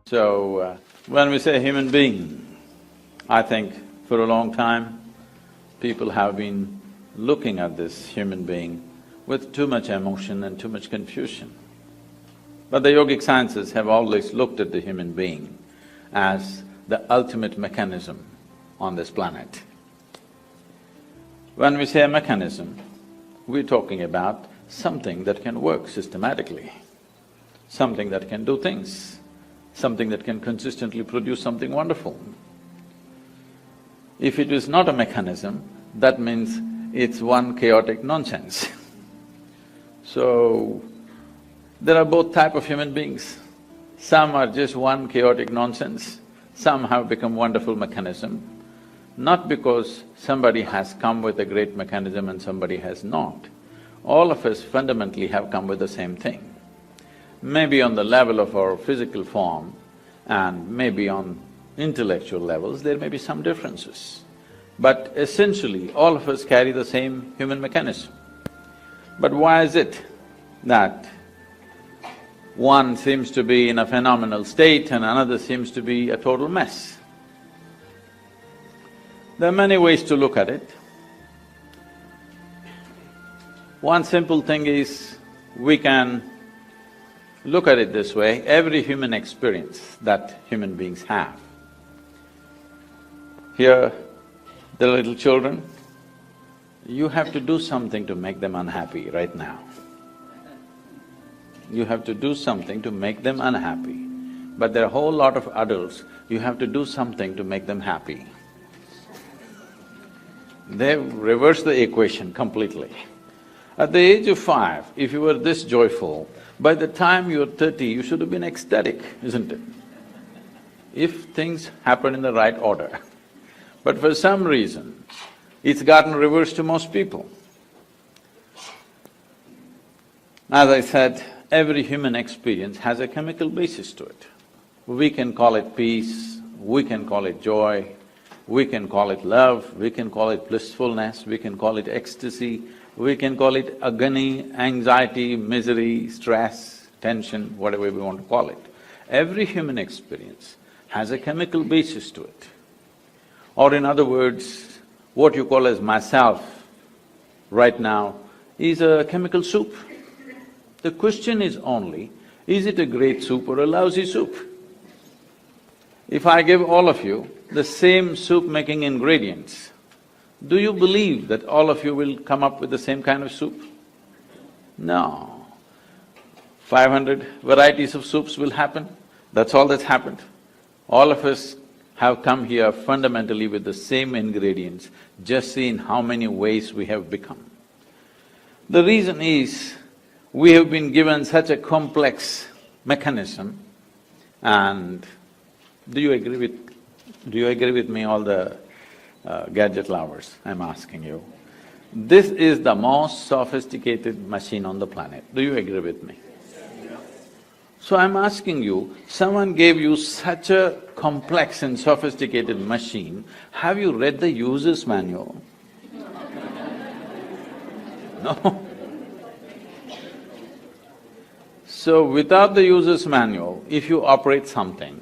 When we say human being, I think for a long time, people have been looking at this human being with too much emotion and too much confusion. But the yogic sciences have always looked at the human being as the ultimate mechanism on this planet. When we say a mechanism, we're talking about something that can work systematically, something that can do things, something that can consistently produce something wonderful. If it is not a mechanism, that means it's one chaotic nonsense. So, there are both type of human beings. Some are just one chaotic nonsense, some have become wonderful mechanism, not because somebody has come with a great mechanism and somebody has not. All of us fundamentally have come with the same thing. Maybe on the level of our physical form and maybe on intellectual levels, there may be some differences. But essentially, all of us carry the same human mechanism. But why is it that one seems to be in a phenomenal state and another seems to be a total mess? There are many ways to look at it. One simple thing is, we can look at it this way: every human experience that human beings have. Here, the little children, you have to do something to make them unhappy right now. You have to do something to make them unhappy. But there are a whole lot of adults, you have to do something to make them happy. They've reversed the equation completely. At the age of 5, if you were this joyful, by the time you're 30, you should have been ecstatic, isn't it? If things happen in the right order. But for some reason, it's gotten reversed to most people. As I said, every human experience has a chemical basis to it. We can call it peace, we can call it joy, we can call it love, we can call it blissfulness, we can call it ecstasy, we can call it agony, anxiety, misery, stress, tension, whatever we want to call it. Every human experience has a chemical basis to it. Or in other words, what you call as myself right now is a chemical soup. The question is only, is it a great soup or a lousy soup? If I give all of you the same soup-making ingredients, do you believe that all of you will come up with the same kind of soup? No. 500 varieties of soups will happen, that's all that's happened. All of us have come here fundamentally with the same ingredients, just see in how many ways we have become. The reason is, we have been given such a complex mechanism, and do you agree with me, all the gadget lovers, I'm asking you? This is the most sophisticated machine on the planet, do you agree with me? So I'm asking you, someone gave you such a complex and sophisticated machine, have you read the user's manual? No. So without the user's manual, if you operate something,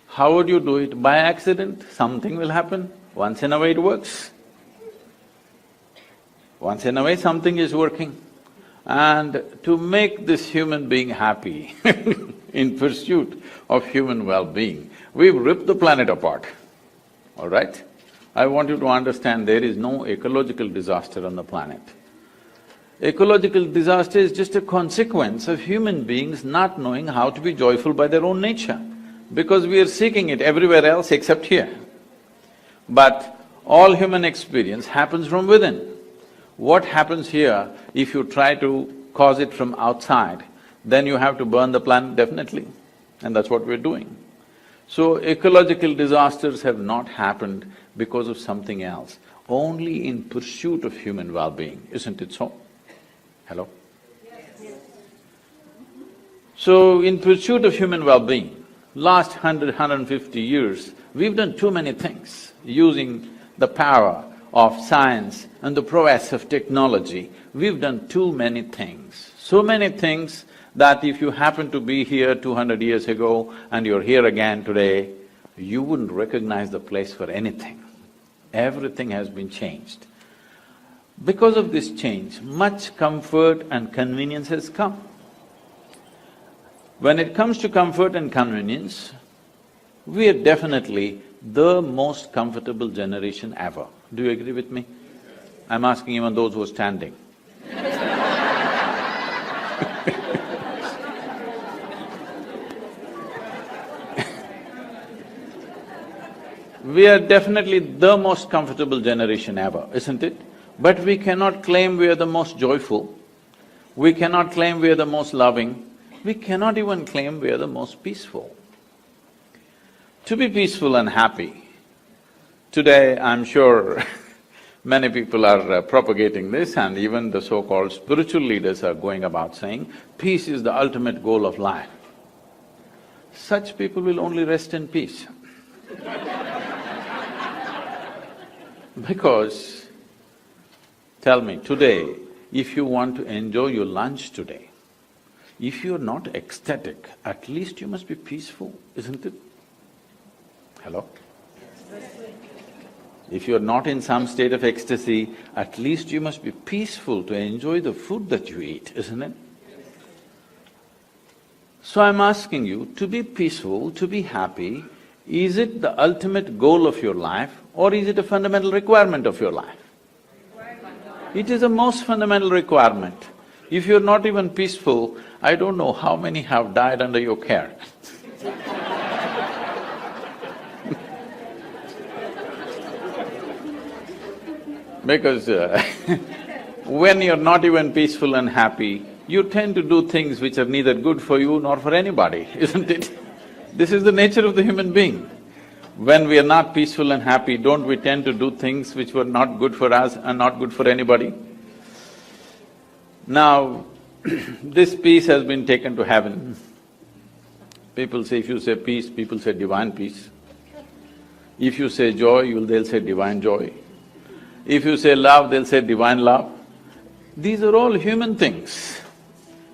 how would you do it? By accident, something will happen, once in a way it works. Once in a way something is working. And to make this human being happy in pursuit of human well-being, we've ripped the planet apart, all right? I want you to understand there is no ecological disaster on the planet. Ecological disaster is just a consequence of human beings not knowing how to be joyful by their own nature, because we are seeking it everywhere else except here. But all human experience happens from within. What happens here, if you try to cause it from outside, then you have to burn the planet definitely, and that's what we're doing. So ecological disasters have not happened because of something else, only in pursuit of human well-being, isn't it so? Hello? Yes. So, in pursuit of human well-being, last 150 years, we've done too many things using the power of science and the prowess of technology. We've done too many things, so many things that if you happen to be here 200 years ago and you're here again today, you wouldn't recognize the place for anything. Everything has been changed. Because of this change, much comfort and convenience has come. When it comes to comfort and convenience, we are definitely the most comfortable generation ever. Do you agree with me? I'm asking even those who are standing. We are definitely the most comfortable generation ever, isn't it? But we cannot claim we are the most joyful, we cannot claim we are the most loving, we cannot even claim we are the most peaceful. To be peaceful and happy, today I'm sure many people are propagating this, and even the so-called spiritual leaders are going about saying, peace is the ultimate goal of life. Such people will only rest in peace. Because, tell me, today, if you want to enjoy your lunch today, if you're not ecstatic, at least you must be peaceful, isn't it? Hello? If you're not in some state of ecstasy, at least you must be peaceful to enjoy the food that you eat, isn't it? So I'm asking you, to be peaceful, to be happy, is it the ultimate goal of your life or is it a fundamental requirement of your life? It is a most fundamental requirement. If you're not even peaceful, I don't know how many have died under your care. Because when you're not even peaceful and happy, you tend to do things which are neither good for you nor for anybody, isn't it? This is the nature of the human being. When we are not peaceful and happy, don't we tend to do things which were not good for us and not good for anybody? Now, this peace has been taken to heaven. People say, if you say peace, people say divine peace. If you say joy, they'll say divine joy. If you say love, they'll say divine love. These are all human things.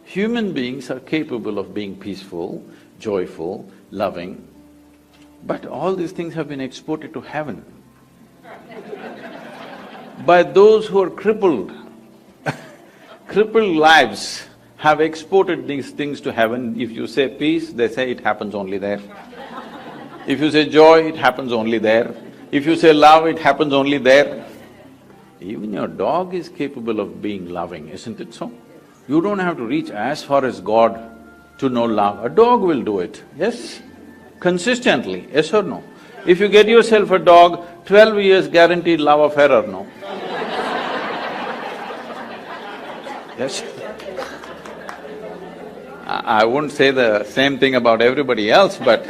Human beings are capable of being peaceful, joyful, loving, but all these things have been exported to heaven by those who are crippled. Crippled lives have exported these things to heaven. If you say peace, they say it happens only there. If you say joy, it happens only there. If you say love, it happens only there. Even your dog is capable of being loving, isn't it so? You don't have to reach as far as God to know love. A dog will do it, yes? Consistently, yes or no? If you get yourself a dog, 12 years guaranteed love affair or no? Yes? I wouldn't say the same thing about everybody else, but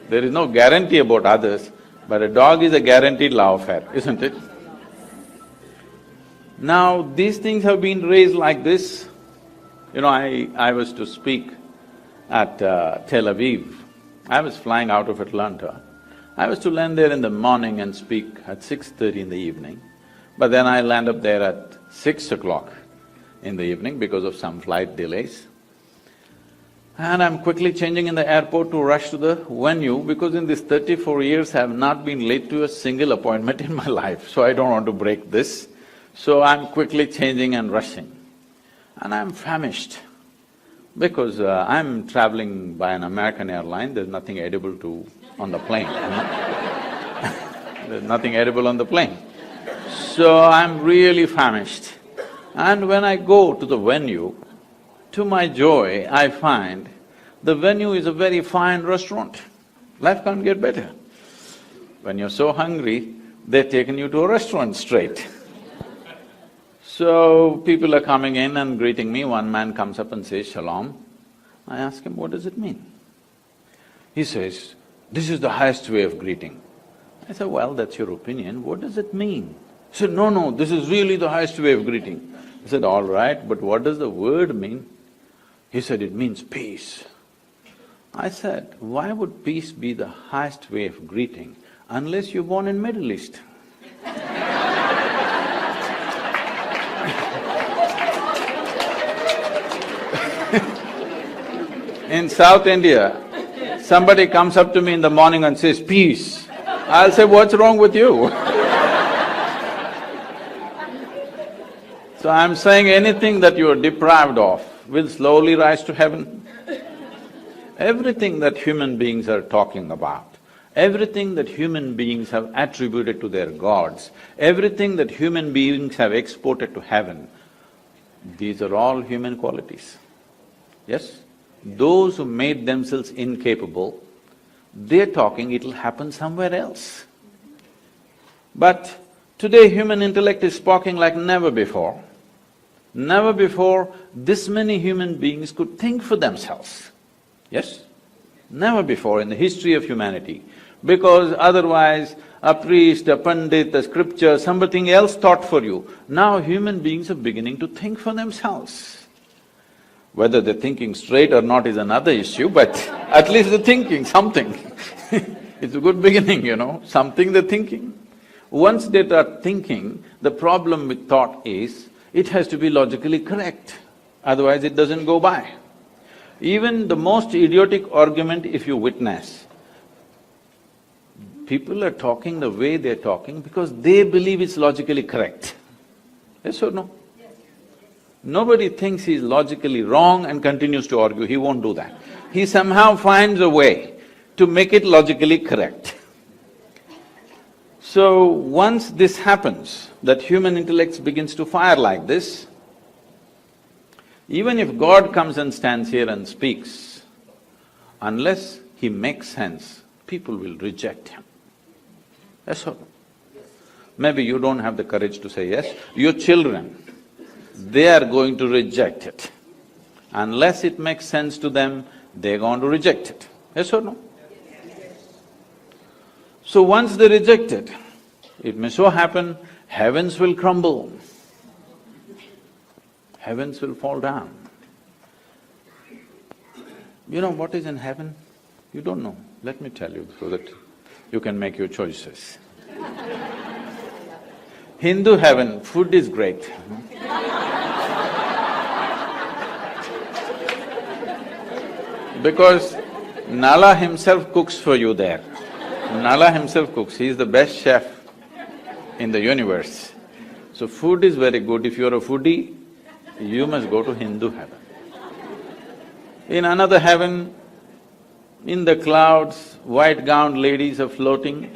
there is no guarantee about others, but a dog is a guaranteed love affair, isn't it? Now, these things have been raised like this. You know, I was to speak at Tel Aviv. I was flying out of Atlanta. I was to land there in the morning and speak at 6:30 in the evening, but then I land up there at 6 o'clock in the evening because of some flight delays. And I'm quickly changing in the airport to rush to the venue because in these 34 years I have not been late to a single appointment in my life, so I don't want to break this. So I'm quickly changing and rushing. And I'm famished because I'm traveling by an American airline, there's nothing edible on the plane, you know? There's nothing edible on the plane. So I'm really famished. And when I go to the venue, to my joy, I find the venue is a very fine restaurant. Life can't get better. When you're so hungry, they've taken you to a restaurant straight. So, people are coming in and greeting me. One man comes up and says, "Shalom." I ask him, "What does it mean?" He says, "This is the highest way of greeting." I said, "Well, that's your opinion, what does it mean?" He said, "No, this is really the highest way of greeting." I said, "All right, but what does the word mean?" He said, "It means peace." I said, "Why would peace be the highest way of greeting unless you're born in Middle East?" In South India, somebody comes up to me in the morning and says, peace. I'll say, what's wrong with you? So I'm saying anything that you are deprived of will slowly rise to heaven. Everything that human beings are talking about, everything that human beings have attributed to their gods, everything that human beings have exported to heaven, these are all human qualities. Yes? Those who made themselves incapable, they're talking it'll happen somewhere else. But today human intellect is sparking like never before. Never before this many human beings could think for themselves. Yes? Never before in the history of humanity. Because otherwise, a priest, a pandit, a scripture, something else thought for you. Now human beings are beginning to think for themselves. Whether they're thinking straight or not is another issue, but at least they're thinking something. It's a good beginning, something they're thinking. Once they start thinking, the problem with thought is, it has to be logically correct, otherwise it doesn't go by. Even the most idiotic argument if you witness, people are talking the way they're talking because they believe it's logically correct. Yes or no? Yes. Nobody thinks he's logically wrong and continues to argue, he won't do that. He somehow finds a way to make it logically correct. So once this happens, that human intellect begins to fire like this, even if God comes and stands here and speaks, unless he makes sense, people will reject him. Yes or no? Maybe you don't have the courage to say yes. Your children, they are going to reject it. Unless it makes sense to them, they're going to reject it. Yes or no? So once they reject it, it may so happen, heavens will crumble. Heavens will fall down. You know what is in heaven? You don't know. Let me tell you so that you can make your choices. Hindu heaven, food is great. Because Nala himself cooks for you there. Nala himself cooks, he is the best chef in the universe. So food is very good. If you're a foodie, you must go to Hindu heaven. In another heaven, in the clouds, white-gowned ladies are floating.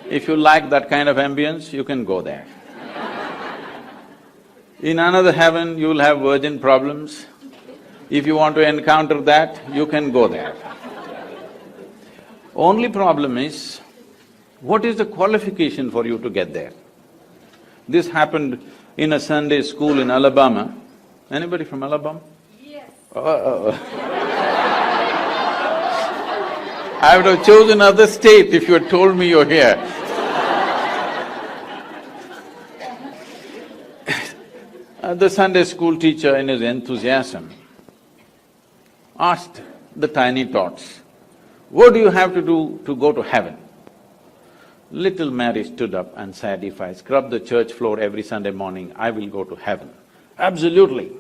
If you like that kind of ambience, you can go there. In another heaven, you'll have virgin problems. If you want to encounter that, you can go there. Only problem is, what is the qualification for you to get there? This happened in a Sunday school in Alabama. Anybody from Alabama? Yes. I would have chosen another state if you had told me you're here. The Sunday school teacher in his enthusiasm asked the tiny tots, what do you have to do to go to heaven? Little Mary stood up and said, if I scrub the church floor every Sunday morning, I will go to heaven. Absolutely.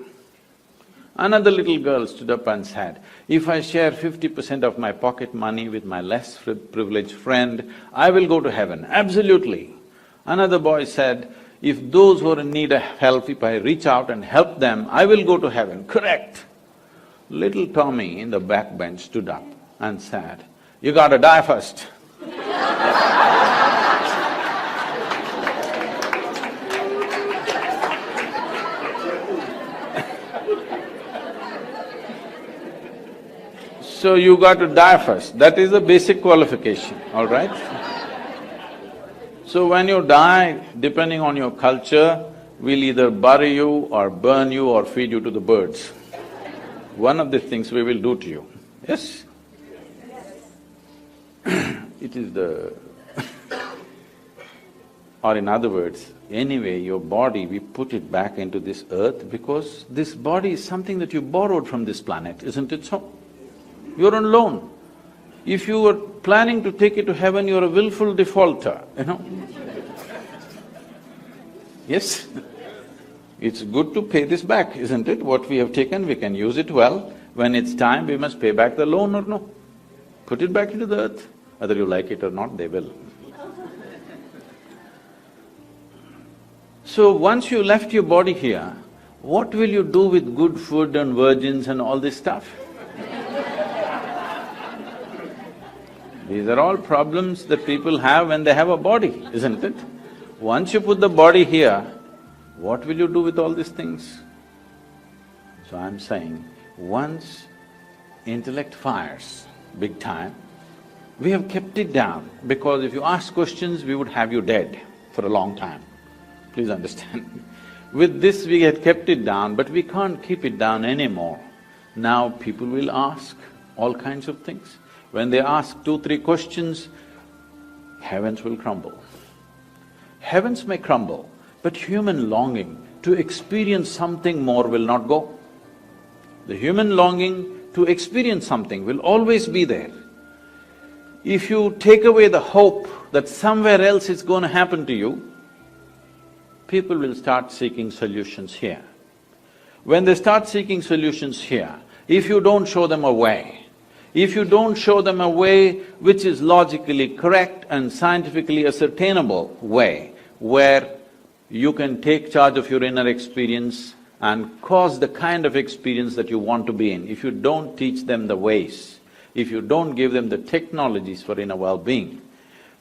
Another little girl stood up and said, if I share 50% of my pocket money with my less privileged friend, I will go to heaven. Absolutely. Another boy said, if those who are in need of help, if I reach out and help them, I will go to heaven. Correct. Little Tommy in the back bench stood up and said, you gotta die first. So you got to die first, that is the basic qualification, all right? So when you die, depending on your culture, we'll either bury you or burn you or feed you to the birds. One of the things we will do to you, yes? It is the or in other words, anyway, your body, we put it back into this earth because this body is something that you borrowed from this planet, isn't it so? You're on loan. If you were planning to take it to heaven, you're a willful defaulter, Yes? It's good to pay this back, isn't it? What we have taken, we can use it well, When it's time, we must pay back the loan or no? Put it back into the earth. Whether you like it or not, they will. So once you left your body here, what will you do with good food and virgins and all this stuff? These are all problems that people have when they have a body, isn't it? Once you put the body here, what will you do with all these things? So I'm saying, once intellect fires big time, we have kept it down because if you ask questions, we would have you dead for a long time. Please understand. With this we had kept it down, but we can't keep it down anymore. Now people will ask all kinds of things. When they ask 2-3 questions, heavens will crumble. Heavens may crumble, but human longing to experience something more will not go. The human longing to experience something will always be there. If you take away the hope that somewhere else it's going to happen to you, people will start seeking solutions here. When they start seeking solutions here, if you don't show them a way, if you don't show them a way which is logically correct and scientifically ascertainable way, where you can take charge of your inner experience and cause the kind of experience that you want to be in, if you don't teach them the ways, if you don't give them the technologies for inner well-being,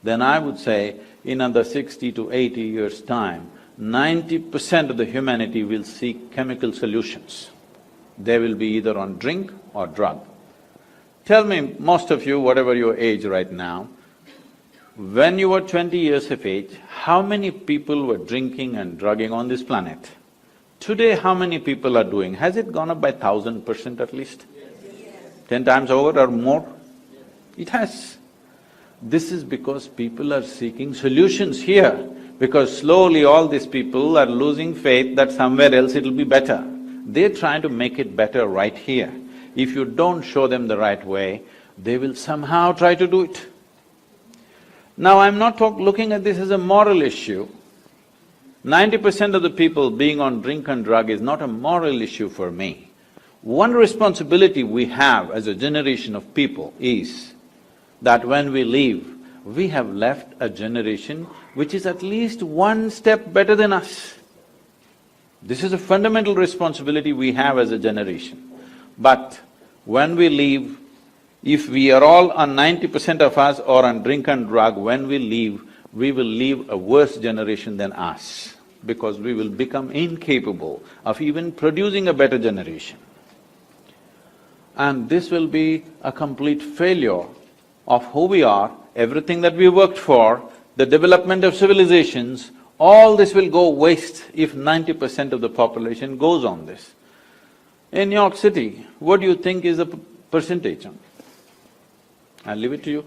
then I would say in another 60 to 80 years' time, 90% of the humanity will seek chemical solutions. They will be either on drink or drug. Tell me, most of you, whatever your age right now, when you were 20 years of age, how many people were drinking and drugging on this planet? Today, how many people are doing? Has it gone up by 1000% at least? 10 times over or more? It has. This is because people are seeking solutions here, because slowly all these people are losing faith that somewhere else it'll be better. They're trying to make it better right here. If you don't show them the right way, they will somehow try to do it. Now, I'm not looking at this as a moral issue. 90% of the people being on drink and drug is not a moral issue for me. One responsibility we have as a generation of people is that when we leave, we have left a generation which is at least one step better than us. This is a fundamental responsibility we have as a generation. But when we leave, if we are all on 90% of us or on drink and drug, when we leave, we will leave a worse generation than us, because we will become incapable of even producing a better generation. And this will be a complete failure of who we are, everything that we worked for, the development of civilizations, all this will go waste if 90% of the population goes on this. In New York City, what do you think is the percentage? I'll leave it to you.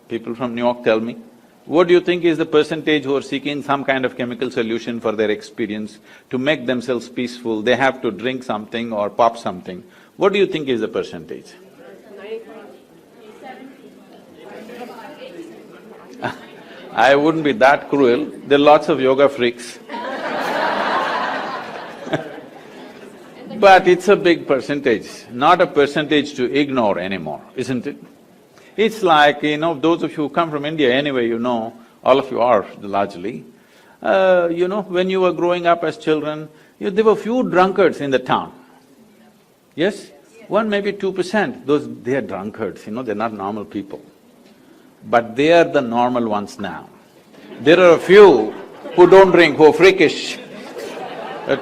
People from New York tell me. What do you think is the percentage who are seeking some kind of chemical solution for their experience to make themselves peaceful? They have to drink something or pop something. What do you think is the percentage? I wouldn't be that cruel. There are lots of yoga freaks. But it's a big percentage, not a percentage to ignore anymore, isn't it? It's like, those of you who come from India anyway, all of you are largely. When you were growing up as children, there were few drunkards in the town. Yes? 1, maybe 2%, they are drunkards, they're not normal people. But they are the normal ones now. There are a few who don't drink, who are freakish. There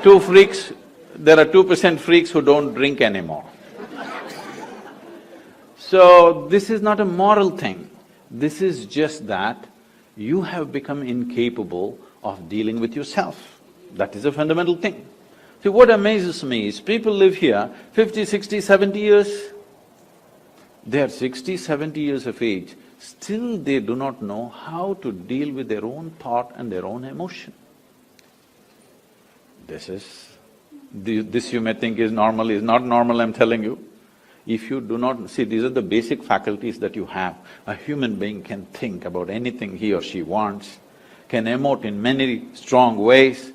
are 2% freaks who don't drink anymore. So, this is not a moral thing. This is just that you have become incapable of dealing with yourself. That is a fundamental thing. See, what amazes me is people live here 50, 60, 70 years. They are 60, 70 years of age, still they do not know how to deal with their own thought and their own emotion. This you may think is normal, is not normal, I'm telling you. If you do not… See, these are the basic faculties that you have. A human being can think about anything he or she wants, can emote in many strong ways.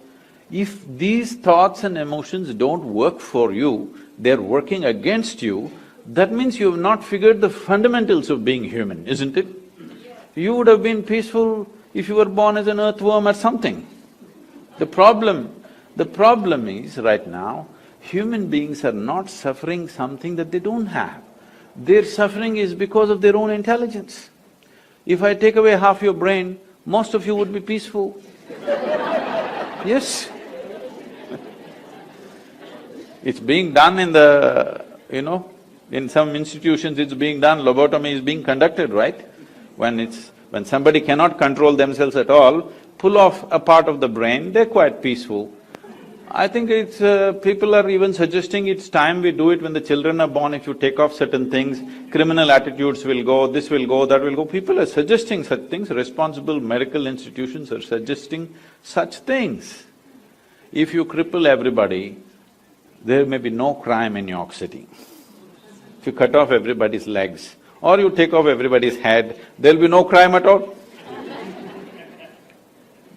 If these thoughts and emotions don't work for you, they're working against you, that means you have not figured the fundamentals of being human, isn't it? You would have been peaceful if you were born as an earthworm or something. The problem is, right now, human beings are not suffering something that they don't have. Their suffering is because of their own intelligence. If I take away half your brain, most of you would be peaceful. Yes. It's being done in the… in some institutions it's being done, lobotomy is being conducted, right? When somebody cannot control themselves at all, pull off a part of the brain, they're quite peaceful. I think people are even suggesting it's time we do it when the children are born. If you take off certain things, criminal attitudes will go, this will go, that will go. People are suggesting such things, responsible medical institutions are suggesting such things. If you cripple everybody, there may be no crime in New York City. If you cut off everybody's legs, or you take off everybody's head, there'll be no crime at all.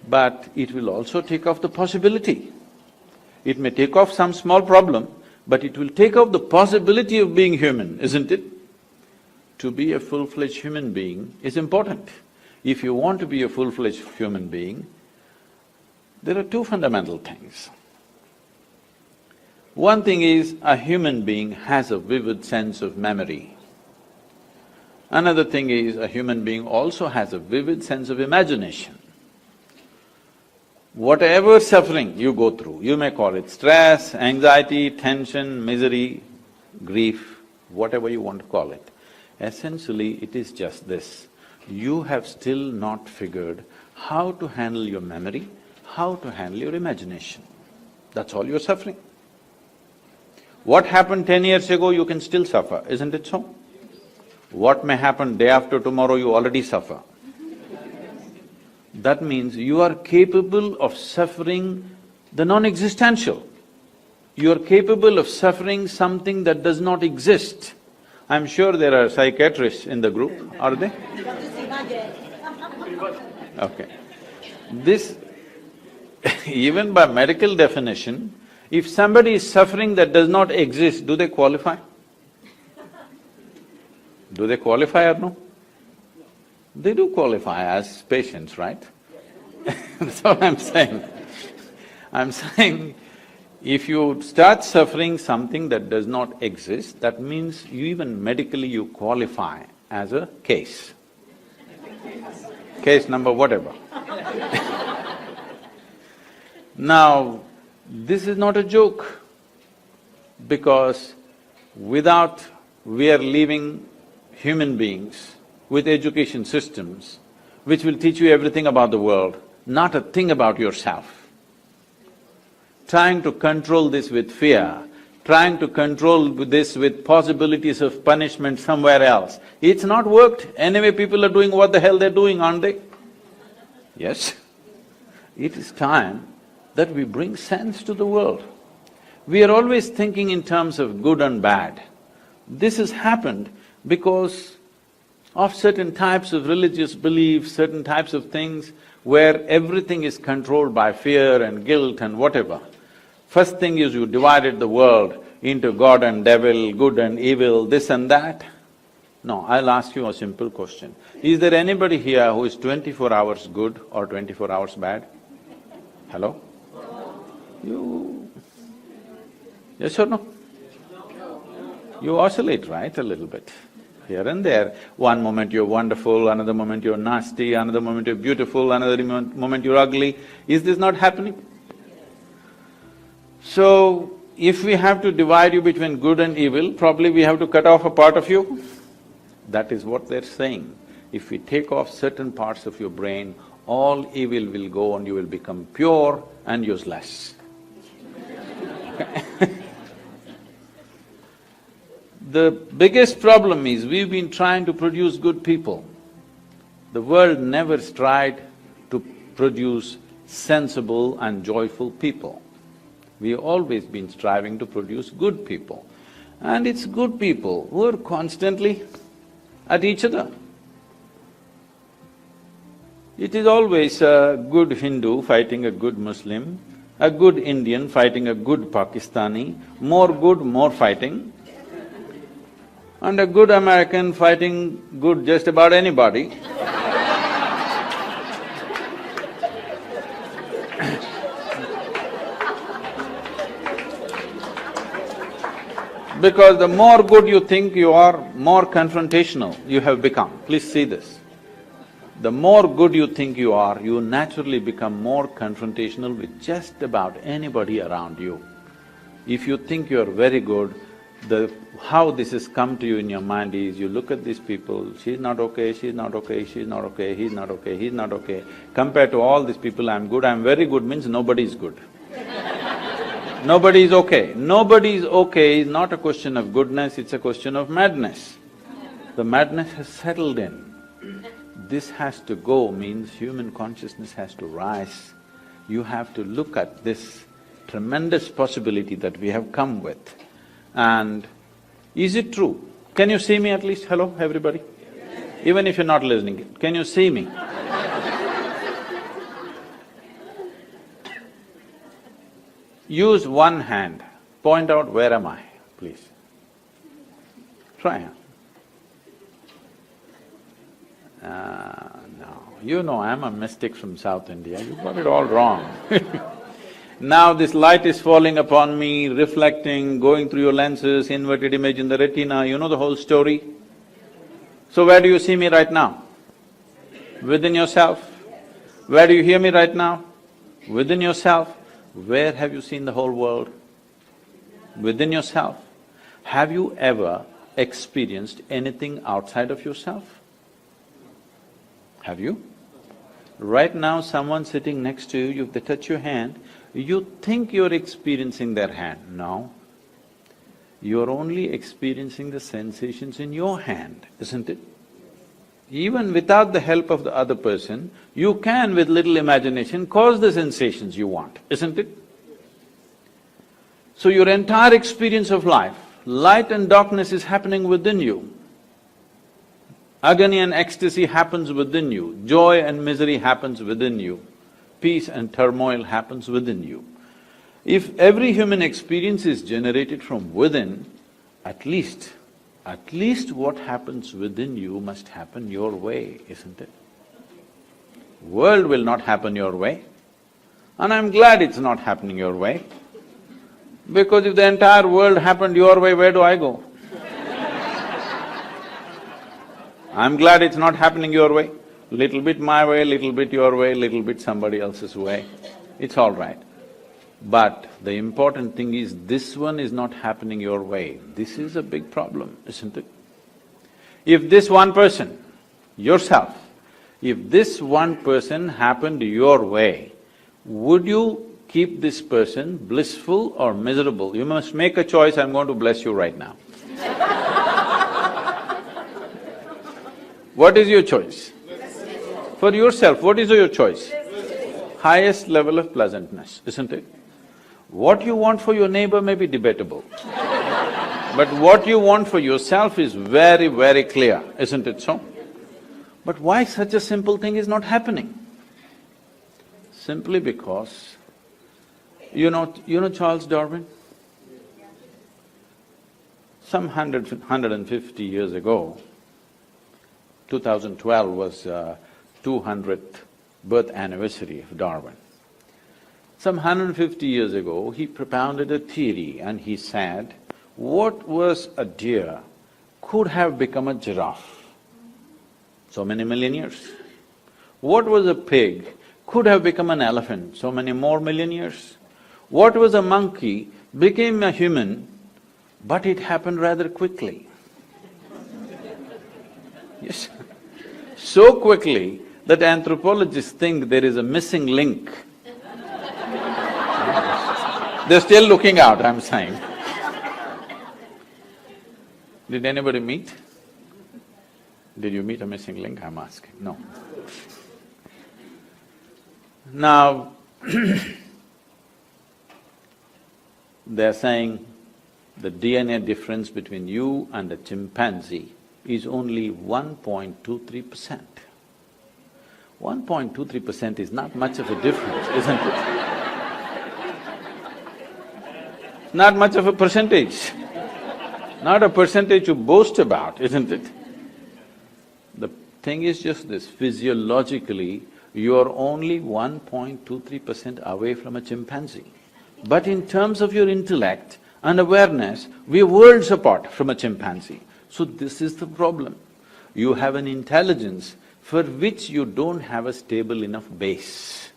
But it will also take off the possibility. It may take off some small problem, but it will take off the possibility of being human, isn't it? To be a full-fledged human being is important. If you want to be a full-fledged human being, there are two fundamental things. One thing is, a human being has a vivid sense of memory. Another thing is, a human being also has a vivid sense of imagination. Whatever suffering you go through, you may call it stress, anxiety, tension, misery, grief, whatever you want to call it, essentially it is just this. You have still not figured how to handle your memory, how to handle your imagination. That's all you're suffering. What happened 10 years ago, you can still suffer, isn't it so? What may happen day after tomorrow, you already suffer. That means you are capable of suffering the non-existential. You are capable of suffering something that does not exist. I'm sure there are psychiatrists in the group, are they? Okay. This, even by medical definition, if somebody is suffering that does not exist, do they qualify? Do they qualify or no? They do qualify as patients, right? That's what I'm saying. I'm saying, if you start suffering something that does not exist, that means you even medically you qualify as a case. Case number whatever. Now, this is not a joke, because we are leaving human beings with education systems which will teach you everything about the world, not a thing about yourself. Trying to control this with fear, trying to control this with possibilities of punishment somewhere else, it's not worked. Anyway, people are doing what the hell they're doing, aren't they? Yes. It is time that we bring sense to the world. We are always thinking in terms of good and bad. This has happened because of certain types of religious beliefs, certain types of things where everything is controlled by fear and guilt and whatever. First thing is you divided the world into God and devil, good and evil, this and that. No, I'll ask you a simple question. Is there anybody here who is 24 hours good or 24 hours bad? Hello? You… yes or no? You oscillate, right, a little bit, here and there. One moment you're wonderful, another moment you're nasty, another moment you're beautiful, another moment you're ugly. Is this not happening? So, if we have to divide you between good and evil, probably we have to cut off a part of you. That is what they're saying. If we take off certain parts of your brain, all evil will go and you will become pure and useless. The biggest problem is we've been trying to produce good people. The world never tried to produce sensible and joyful people. We've always been striving to produce good people. And it's good people who are constantly at each other. It is always a good Hindu fighting a good Muslim, A good Indian fighting a good Pakistani, more good, more fighting, and a good American fighting good just about anybody. Because the more good you think you are, more confrontational you have become. Please see this. The more good you think you are, you naturally become more confrontational with just about anybody around you. If you think you're very good, how this has come to you in your mind is, you look at these people, she's not okay, she's not okay, she's not okay, he's not okay, he's not okay. Compared to all these people, I'm good, I'm very good means nobody is good. Nobody is okay. Nobody is okay is not a question of goodness, it's a question of madness. The madness has settled in. This has to go means human consciousness has to rise. You have to look at this tremendous possibility that we have come with. And is it true? Can you see me at least? Hello, everybody? Even if you're not listening, can you see me? Use one hand, point out where am I, please. Try. No, you know I'm a mystic from South India, you got it all wrong. Now this light is falling upon me, reflecting, going through your lenses, inverted image in the retina, you know the whole story. So where do you see me right now? Within yourself. Where do you hear me right now? Within yourself. Where have you seen the whole world? Within yourself. Have you ever experienced anything outside of yourself? Have you? Right now, someone sitting next to you, if they touch your hand, you think you're experiencing their hand. No. You're only experiencing the sensations in your hand, isn't it? Even without the help of the other person, you can, with little imagination, cause the sensations you want, isn't it? So your entire experience of life, light and darkness is happening within you. Agony and ecstasy happens within you, joy and misery happens within you, peace and turmoil happens within you. If every human experience is generated from within, at least what happens within you must happen your way, isn't it? World will not happen your way, and I'm glad it's not happening your way, because if the entire world happened your way, where do I go? I'm glad it's not happening your way. Little bit my way, little bit your way, little bit somebody else's way, it's all right. But the important thing is, this one is not happening your way. This is a big problem, isn't it? If this one person, yourself, if this one person happened your way, would you keep this person blissful or miserable? You must make a choice, I'm going to bless you right now. What is your choice? For yourself, what is your choice? Highest level of pleasantness, isn't it? What you want for your neighbor may be debatable, but what you want for yourself is very, very clear, isn't it so? But why such a simple thing is not happening? Simply because, you know Charles Darwin? Some 150 years ago, 2012 was 200th birth anniversary of Darwin. Some 150 years ago, he propounded a theory and he said, what was a deer could have become a giraffe, so many million years. What was a pig could have become an elephant, so many more million years. What was a monkey became a human, but it happened rather quickly. Yes, so quickly that anthropologists think there is a missing link. They're still looking out, I'm saying. Did anybody meet? Did you meet a missing link, I'm asking? No. Now, they're saying the DNA difference between you and a chimpanzee is only 1.23%. 1.23% is not much of a difference, isn't it? not much of a percentage. Not a percentage to boast about, isn't it? The thing is just this, physiologically, you are only 1.23% away from a chimpanzee. But in terms of your intellect and awareness, we are worlds apart from a chimpanzee. So this is the problem. You have an intelligence for which you don't have a stable enough base.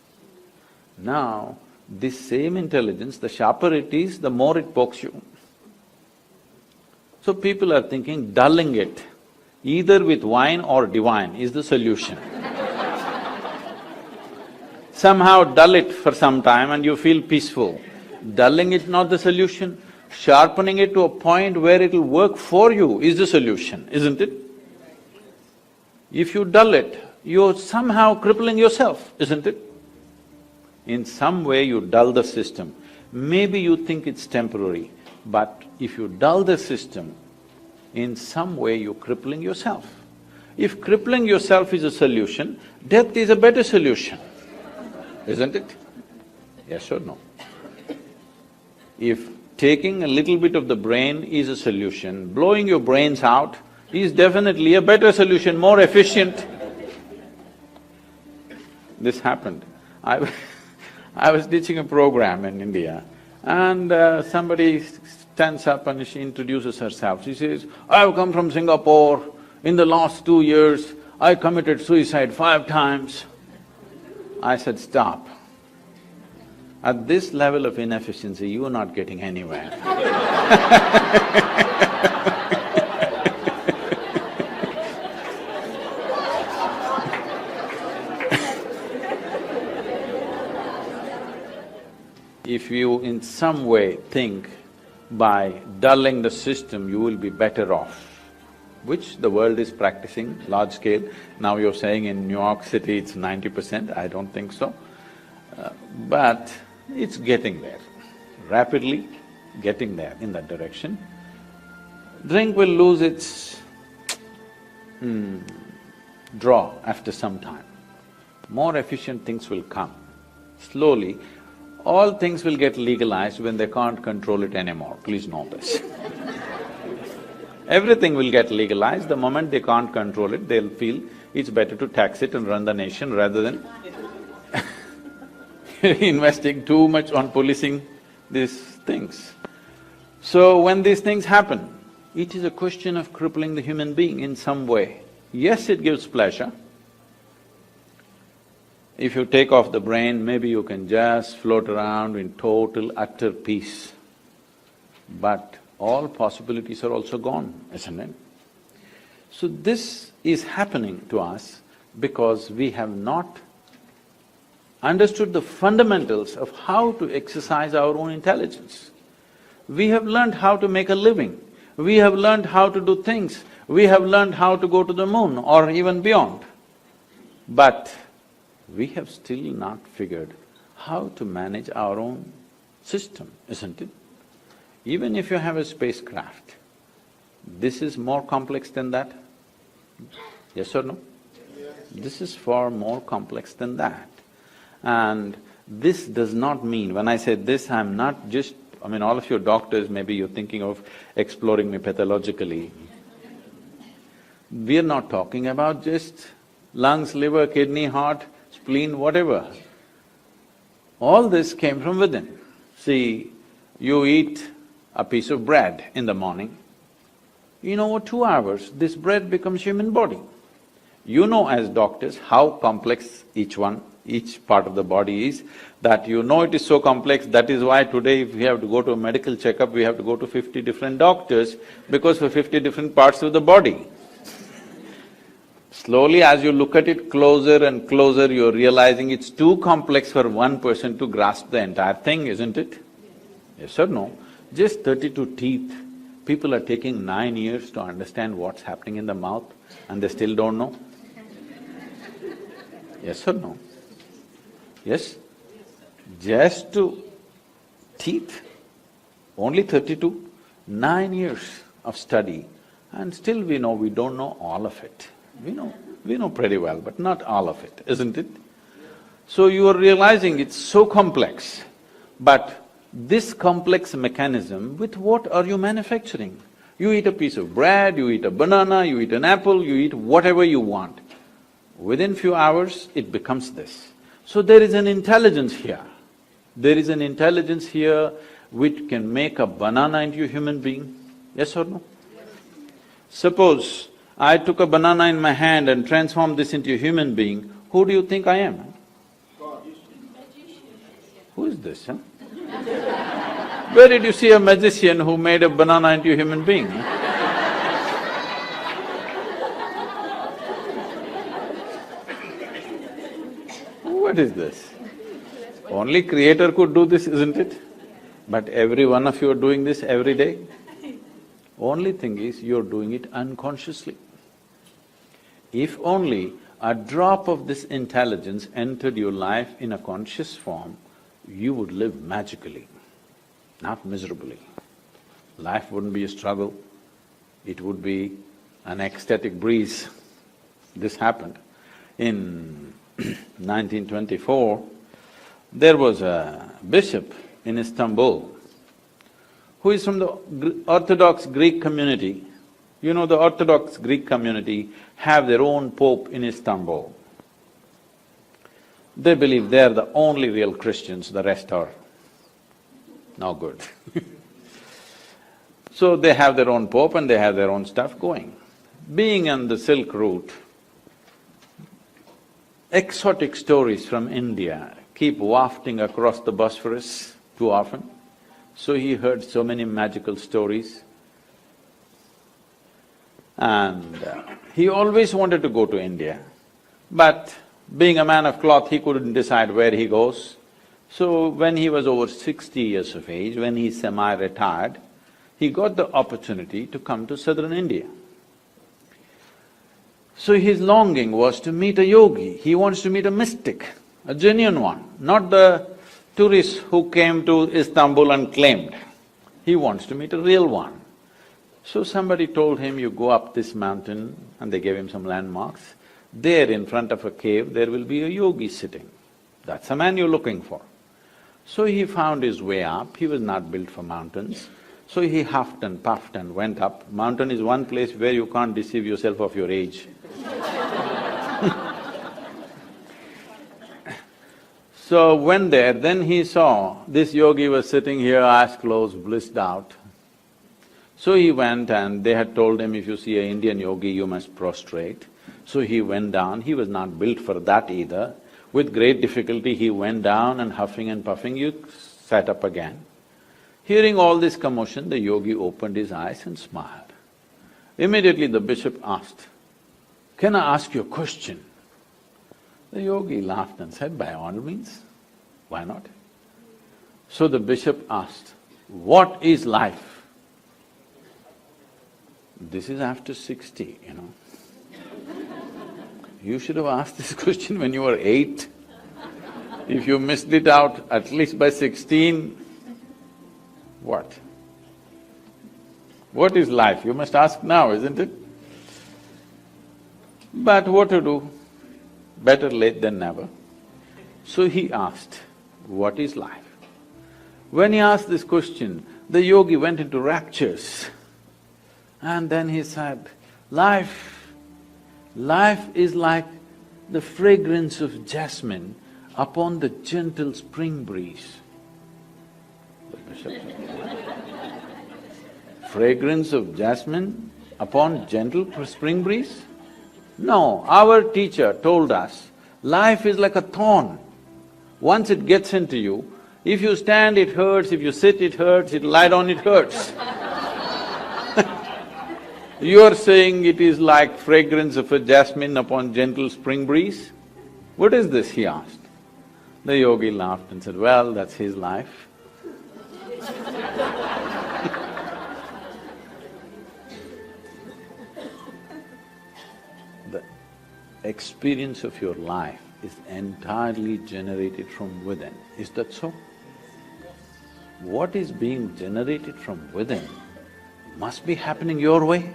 Now, this same intelligence, the sharper it is, the more it pokes you. So people are thinking dulling it, either with wine or divine, is the solution. Somehow dull it for some time and you feel peaceful. Dulling it not the solution, sharpening it to a point where it'll work for you is the solution, isn't it? If you dull it, you're somehow crippling yourself, isn't it? In some way you dull the system. Maybe you think it's temporary, but if you dull the system, in some way you're crippling yourself. If crippling yourself is a solution, death is a better solution, isn't it? Yes or no? If taking a little bit of the brain is a solution, blowing your brains out is definitely a better solution, more efficient. This happened. I was teaching a program in India and somebody stands up and she introduces herself. She says, "I've come from Singapore. In the last 2 years, I committed suicide 5 times. I said, "Stop. At this level of inefficiency, you are not getting anywhere." If you in some way think by dulling the system you will be better off, which the world is practicing large scale. Now you're saying in New York City it's 90%, I don't think so. But it's getting there, rapidly getting there in that direction. Drink will lose its draw after some time. More efficient things will come. Slowly, all things will get legalized when they can't control it anymore, please know this. Everything will get legalized, the moment they can't control it, they'll feel it's better to tax it and run the nation rather than investing too much on policing these things. So when these things happen, it is a question of crippling the human being in some way. Yes, it gives pleasure. If you take off the brain, maybe you can just float around in total, utter peace. But all possibilities are also gone, isn't it? So this is happening to us because we have not understood the fundamentals of how to exercise our own intelligence. We have learned how to make a living, we have learned how to do things, we have learned how to go to the moon or even beyond. But we have still not figured how to manage our own system, isn't it? Even if you have a spacecraft, this is more complex than that. Yes or no? Yes. This is far more complex than that. And this does not mean, when I say this, I'm not just… I mean, all of you doctors, maybe you're thinking of exploring me pathologically. We're not talking about just lungs, liver, kidney, heart, spleen, whatever. All this came from within. See, you eat a piece of bread in the morning, in over 2 hours, this bread becomes human body. You know as doctors how complex each part of the body is, that you know it is so complex, that is why today if we have to go to a medical checkup, we have to go to 50 different doctors, because for 50 different parts of the body. Slowly as you look at it closer and closer, you're realizing it's too complex for one person to grasp the entire thing, isn't it? Yes or no? Just 32 teeth, people are taking 9 years to understand what's happening in the mouth and they still don't know. Yes or no? Yes? Just to teeth, only 32, 9 years of study, and still we know we don't know all of it. We know pretty well, but not all of it, isn't it? So you are realizing it's so complex, but This complex mechanism, with what are you manufacturing? You eat a piece of bread, you eat a banana, you eat an apple, you eat whatever you want. Within few hours, it becomes this. So there is an intelligence here. There is an intelligence here which can make a banana into a human being, yes or no? Suppose I took a banana in my hand and transformed this into a human being, who do you think I am? Who is this, huh? Where did you see a magician who made a banana into a human being? What is this? Only Creator could do this, isn't it? But every one of you are doing this every day. Only thing is, you're doing it unconsciously. If only a drop of this intelligence entered your life in a conscious form, you would live magically, not miserably. Life wouldn't be a struggle, it would be an ecstatic breeze. This happened. In 1924, there was a bishop in Istanbul who is from the Orthodox Greek community. You know, the Orthodox Greek community have their own pope in Istanbul. They believe they are the only real Christians, the rest are no good. So they have their own pope and they have their own stuff going. Being on the Silk Route, exotic stories from India keep wafting across the Bosphorus too often. So he heard so many magical stories. And he always wanted to go to India, but being a man of cloth, he couldn't decide where he goes. So when he was over 60 years of age, when he semi-retired, he got the opportunity to come to southern India. So his longing was to meet a yogi, he wants to meet a mystic, a genuine one, not the tourists who came to Istanbul and claimed. He wants to meet a real one. So somebody told him, you go up this mountain, and they gave him some landmarks. There in front of a cave, there will be a yogi sitting. That's the man you're looking for. So he found his way up, he was not built for mountains. So he huffed and puffed and went up. Mountain is one place where you can't deceive yourself of your age. So went there, then he saw this yogi was sitting here, eyes closed, blissed out. So he went and they had told him, if you see an Indian yogi, you must prostrate. So he went down, he was not built for that either. With great difficulty he went down and huffing and puffing, he sat up again. Hearing all this commotion, the yogi opened his eyes and smiled. Immediately the bishop asked, "Can I ask you a question?" The yogi laughed and said, "By all means, why not?" So the bishop asked, "What is life?" This is after 60, you know. You should have asked this question when you were 8. If you missed it out at least by 16, what? What is life? You must ask now, isn't it? But what to do? Better late than never. So he asked, what is life? When he asked this question, the yogi went into raptures. And then he said, life is like the fragrance of jasmine upon the gentle spring breeze. The bishop said, fragrance of jasmine upon gentle spring breeze? No, our teacher told us, life is like a thorn. Once it gets into you, if you stand it hurts, if you sit it hurts, if you lie down it hurts. You're saying it is like fragrance of a jasmine upon gentle spring breeze? What is this, he asked. The yogi laughed and said, well, that's his life. The experience of your life is entirely generated from within. Is that so? What is being generated from within must be happening your way.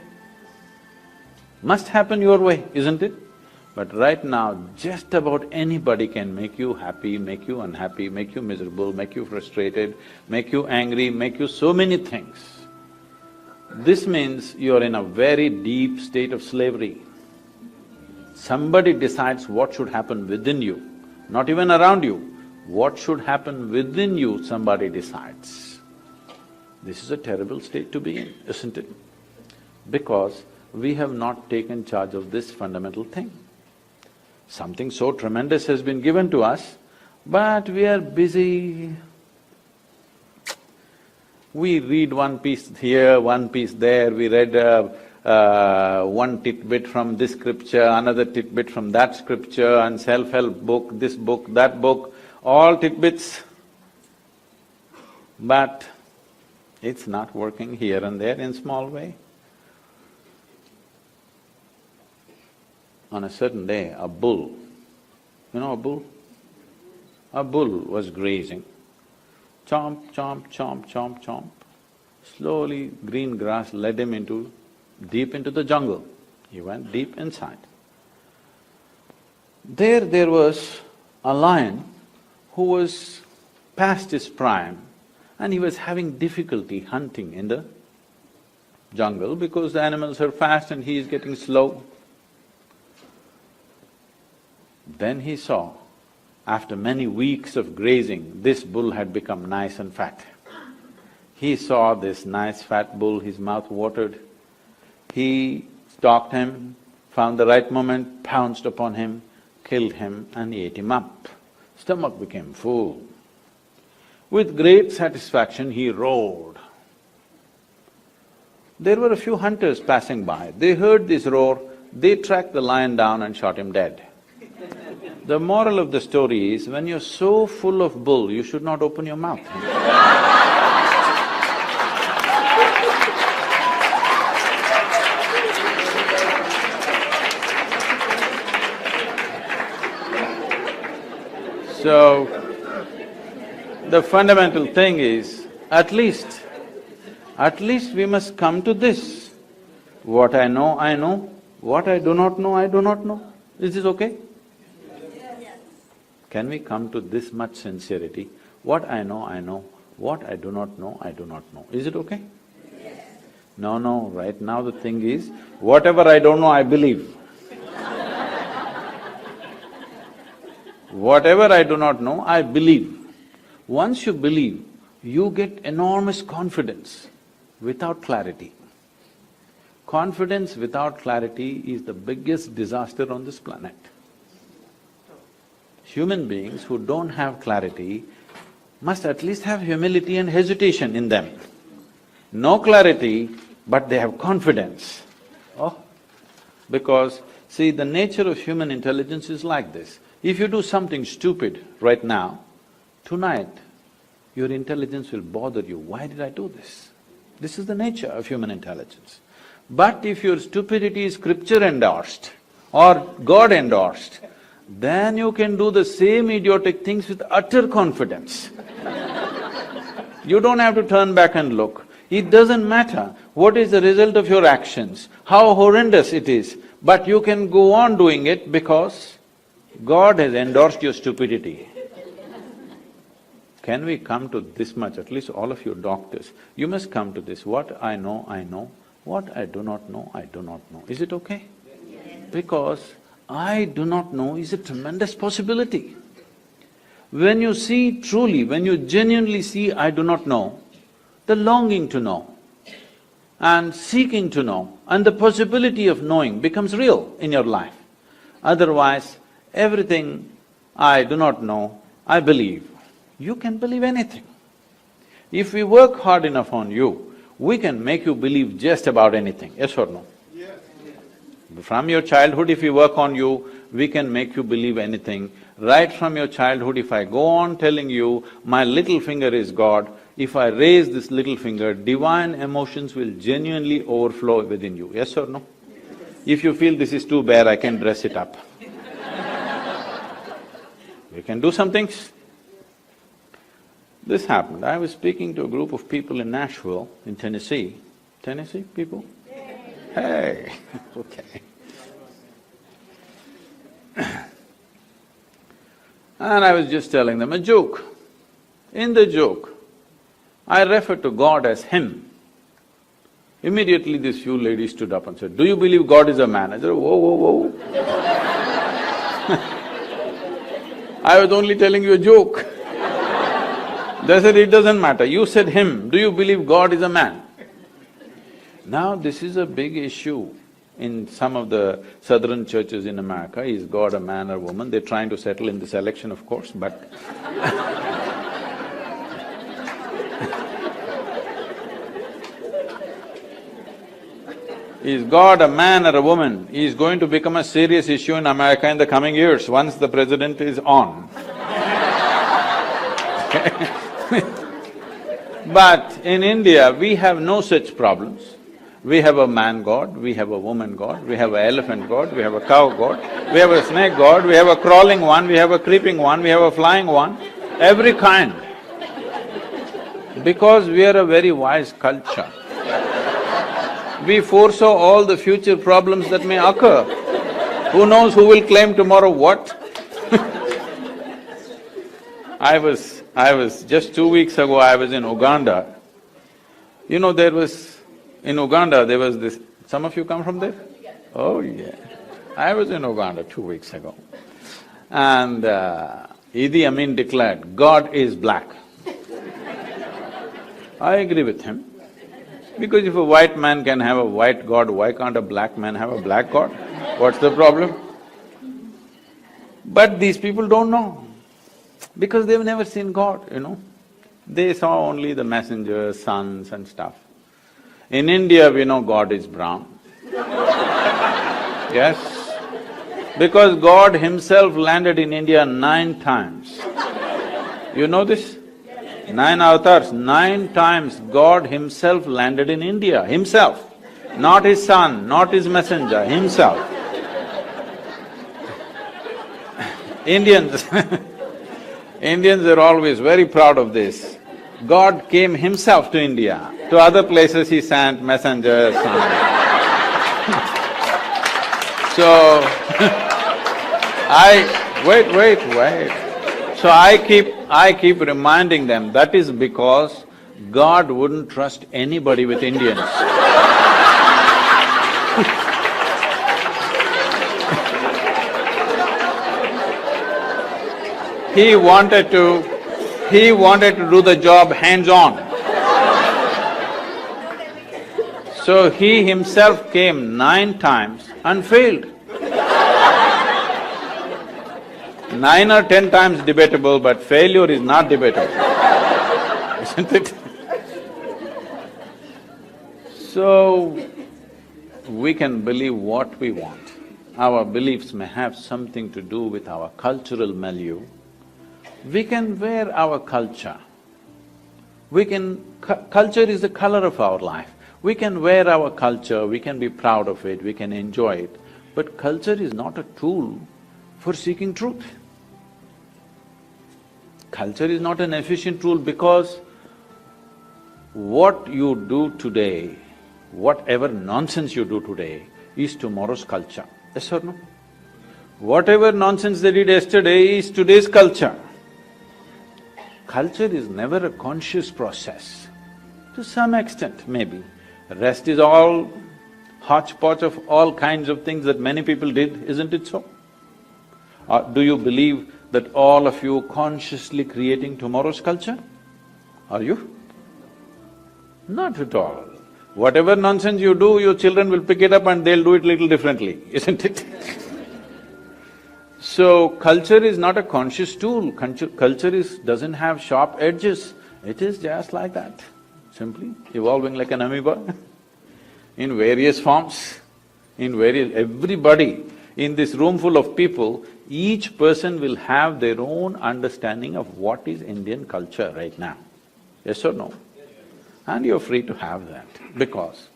Must happen your way, isn't it? But right now, just about anybody can make you happy, make you unhappy, make you miserable, make you frustrated, make you angry, make you so many things. This means you're in a very deep state of slavery. Somebody decides what should happen within you, not even around you. What should happen within you, somebody decides. This is a terrible state to be in, isn't it? Because we have not taken charge of this fundamental thing. Something so tremendous has been given to us, but we are busy. We read one piece here, one piece there, we read one tidbit from this scripture, another tidbit from that scripture, and self-help book, this book, that book, all tidbits. But it's not working here and there in small way. On a certain day, a bull, you know a bull? A bull was grazing. Chomp, chomp, chomp, chomp, chomp. Slowly, green grass led him deep into the jungle. He went deep inside. There was a lion who was past his prime and he was having difficulty hunting in the jungle because the animals are fast and he is getting slow. Then he saw, after many weeks of grazing, this bull had become nice and fat. He saw this nice fat bull, his mouth watered. He stalked him, found the right moment, pounced upon him, killed him and ate him up. Stomach became full. With great satisfaction, he roared. There were a few hunters passing by. They heard this roar, they tracked the lion down and shot him dead. The moral of the story is, when you're so full of bull, you should not open your mouth. So, the fundamental thing is, at least we must come to this. What I know, I know. What I do not know, I do not know. Is this okay? Can we come to this much sincerity? What I know, I know. What I do not know, I do not know. Is it okay? Yes. No, right now the thing is, whatever I don't know, I believe. Whatever I do not know, I believe. Once you believe, you get enormous confidence without clarity. Confidence without clarity is the biggest disaster on this planet. Human beings who don't have clarity must at least have humility and hesitation in them. No clarity, but they have confidence. Oh, because see, the nature of human intelligence is like this. If you do something stupid right now, tonight your intelligence will bother you. Why did I do this? This is the nature of human intelligence. But if your stupidity is scripture endorsed or God endorsed, then you can do the same idiotic things with utter confidence. You don't have to turn back and look. It doesn't matter what is the result of your actions, how horrendous it is, but you can go on doing it because God has endorsed your stupidity. Can we come to this much, at least all of you doctors, you must come to this, what I know, I know, what I do not know, I do not know. Is it okay? Yes. Because I do not know is a tremendous possibility. When you see truly, when you genuinely see I do not know, the longing to know and seeking to know and the possibility of knowing becomes real in your life. Otherwise, everything I do not know, I believe. You can believe anything. If we work hard enough on you, we can make you believe just about anything, yes or no? From your childhood, if we work on you, we can make you believe anything. Right from your childhood, if I go on telling you, my little finger is God, if I raise this little finger, divine emotions will genuinely overflow within you, yes or no? If you feel this is too bare, I can dress it up. We can do some things. This happened. I was speaking to a group of people in Nashville, in Tennessee. Tennessee people? Hey, okay. And I was just telling them a joke. In the joke, I referred to God as Him. Immediately this few ladies stood up and said, "Do you believe God is a man?" I said, "Whoa, whoa, whoa." I was only telling you a joke. They said, "It doesn't matter, you said Him, do you believe God is a man?" Now this is a big issue in some of the southern churches in America. Is God a man or woman? They're trying to settle in this election, of course, but is God a man or a woman is going to become a serious issue in America in the coming years, once the president is on. But in India, we have no such problems. We have a man god, we have a woman god, we have an elephant god, we have a cow god, we have a snake god, we have a crawling one, we have a creeping one, we have a flying one, every kind. Because we are a very wise culture, we foresaw all the future problems that may occur. Who knows who will claim tomorrow what? I was just 2 weeks ago, I was in Uganda. You know, in Uganda there was this… Some of you come from there? Oh yeah. I was in Uganda 2 weeks ago. And Idi Amin declared, "God is black." I agree with him. Because if a white man can have a white god, why can't a black man have a black god? What's the problem? But these people don't know, because they've never seen God, you know. They saw only the messengers, sons and stuff. In India, we know God is brown. Yes, because God Himself landed in India 9 times. You know this? 9 avatars, 9 times God Himself landed in India, Himself. Not His son, not His messenger, Himself. Indians Indians are always very proud of this. God came Himself to India. To other places He sent messengers, sons. So, wait. So I keep reminding them, that is because God wouldn't trust anybody with Indians. He wanted to do the job hands-on. So He Himself came 9 times and failed. 9 or 10 times debatable, but failure is not debatable, isn't it? So, we can believe what we want. Our beliefs may have something to do with our cultural milieu. We can wear our culture. Culture is the color of our life. We can wear our culture, we can be proud of it, we can enjoy it, but culture is not a tool for seeking truth. Culture is not an efficient tool, because what you do today, whatever nonsense you do today, is tomorrow's culture. Yes or no? Whatever nonsense they did yesterday is today's culture. Culture is never a conscious process. To some extent, maybe. The rest is all hodgepodge of all kinds of things that many people did, isn't it so? Or do you believe that all of you consciously creating tomorrow's culture? Are you? Not at all. Whatever nonsense you do, your children will pick it up and they'll do it little differently, isn't it? So, culture is not a conscious tool, culture doesn't have sharp edges, it is just like that, simply evolving like an amoeba in various forms, everybody in this room full of people, each person will have their own understanding of what is Indian culture right now. Yes or no? And you're free to have that, because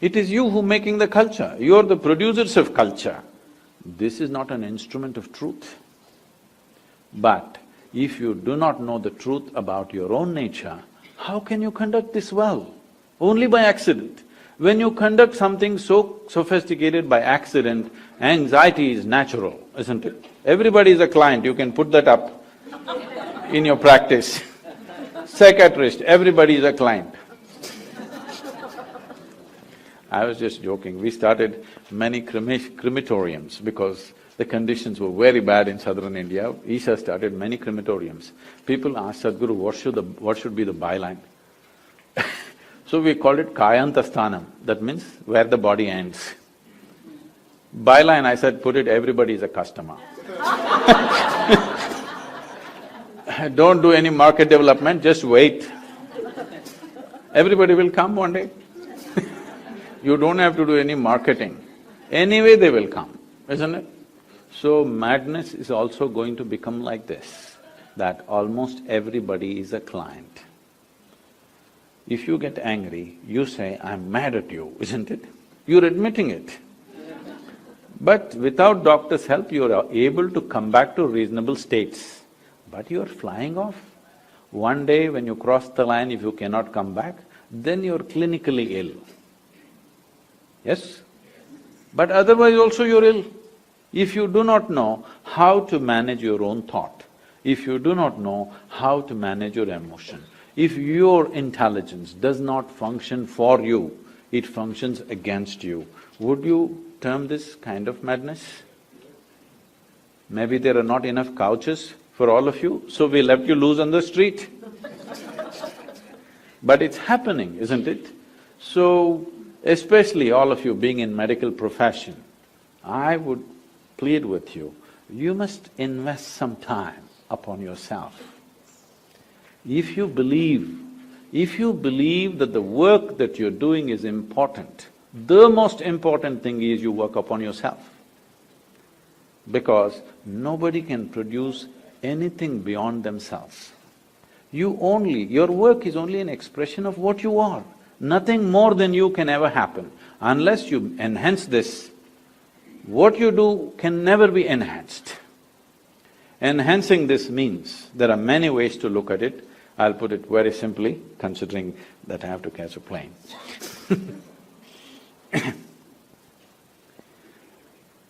it is you who making the culture, you're the producers of culture. This is not an instrument of truth. But if you do not know the truth about your own nature, how can you conduct this well? Only by accident. When you conduct something so sophisticated by accident, anxiety is natural, isn't it? Everybody is a client, you can put that up in your practice. Psychiatrist, everybody is a client. I was just joking. We started many crematoriums because the conditions were very bad in southern India. Isha started many crematoriums. People asked Sadhguru, what should be the byline? So we called it Kayantasthanam, that means where the body ends. Byline, I said, put it, everybody is a customer. Don't do any market development, just wait. Everybody will come one day. You don't have to do any marketing. Anyway, they will come, isn't it? So madness is also going to become like this, that almost everybody is a client. If you get angry, you say, I'm mad at you, isn't it? You're admitting it. But without doctor's help, you are able to come back to reasonable states. But you are flying off. One day when you cross the line, if you cannot come back, then you're clinically ill. Yes? But otherwise also you're ill. If you do not know how to manage your own thought, if you do not know how to manage your emotion, if your intelligence does not function for you, it functions against you, would you term this kind of madness? Maybe there are not enough couches for all of you, so we left you loose on the street. But it's happening, isn't it? So, especially all of you being in medical profession, I would plead with you, you must invest some time upon yourself. If you believe that the work that you're doing is important, the most important thing is you work upon yourself. Because nobody can produce anything beyond themselves. Your work is only an expression of what you are. Nothing more than you can ever happen. Unless you enhance this, what you do can never be enhanced. Enhancing this means, there are many ways to look at it. I'll put it very simply, considering that I have to catch a plane.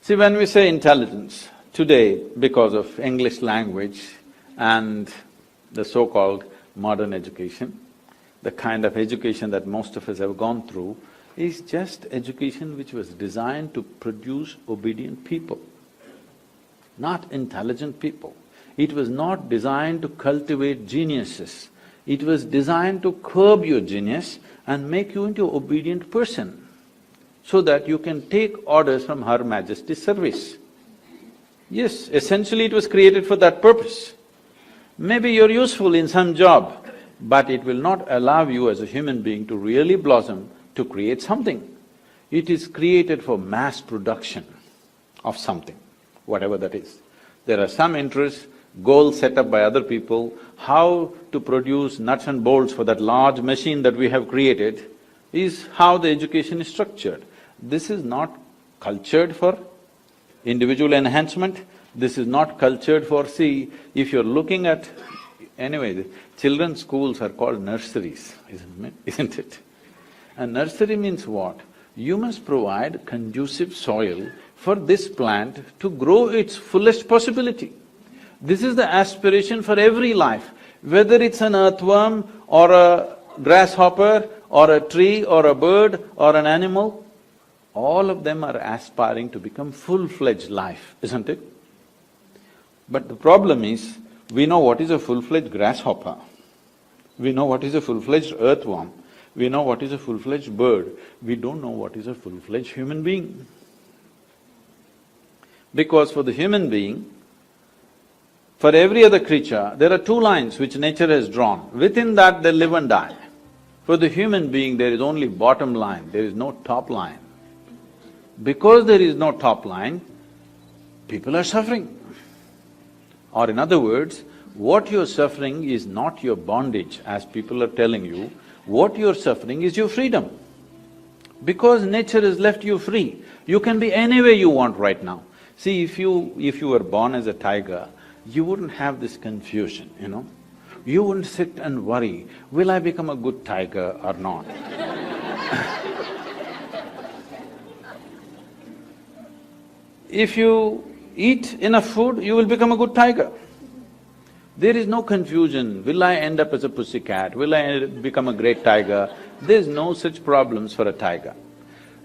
See, when we say intelligence, today, because of English language and the so-called modern education, the kind of education that most of us have gone through is just education which was designed to produce obedient people, not intelligent people. It was not designed to cultivate geniuses. It was designed to curb your genius and make you into an obedient person, so that you can take orders from Her Majesty's service. Yes, essentially it was created for that purpose. Maybe you're useful in some job, but it will not allow you as a human being to really blossom, to create something. It is created for mass production of something, whatever that is. There are some interests, goals set up by other people, how to produce nuts and bolts for that large machine that we have created is how the education is structured. This is not cultured for individual enhancement, this is not cultured for… See, if you're looking at… Anyway, the children's schools are called nurseries, isn't it? A nursery means what? You must provide conducive soil for this plant to grow its fullest possibility. This is the aspiration for every life, whether it's an earthworm or a grasshopper or a tree or a bird or an animal, all of them are aspiring to become full-fledged life, isn't it? But the problem is, we know what is a full-fledged grasshopper, we know what is a full-fledged earthworm, we know what is a full-fledged bird, we don't know what is a full-fledged human being. Because for the human being, for every other creature, there are two lines which nature has drawn. Within that they live and die. For the human being, there is only bottom line, there is no top line. Because there is no top line, people are suffering. Or in other words, what you're suffering is not your bondage, as people are telling you, what you're suffering is your freedom. Because nature has left you free, you can be any way you want right now. See, if you were born as a tiger, you wouldn't have this confusion, you know. You wouldn't sit and worry, will I become a good tiger or not? If you eat enough food, you will become a good tiger. There is no confusion, will I end up as a pussycat, will I become a great tiger? There's no such problems for a tiger.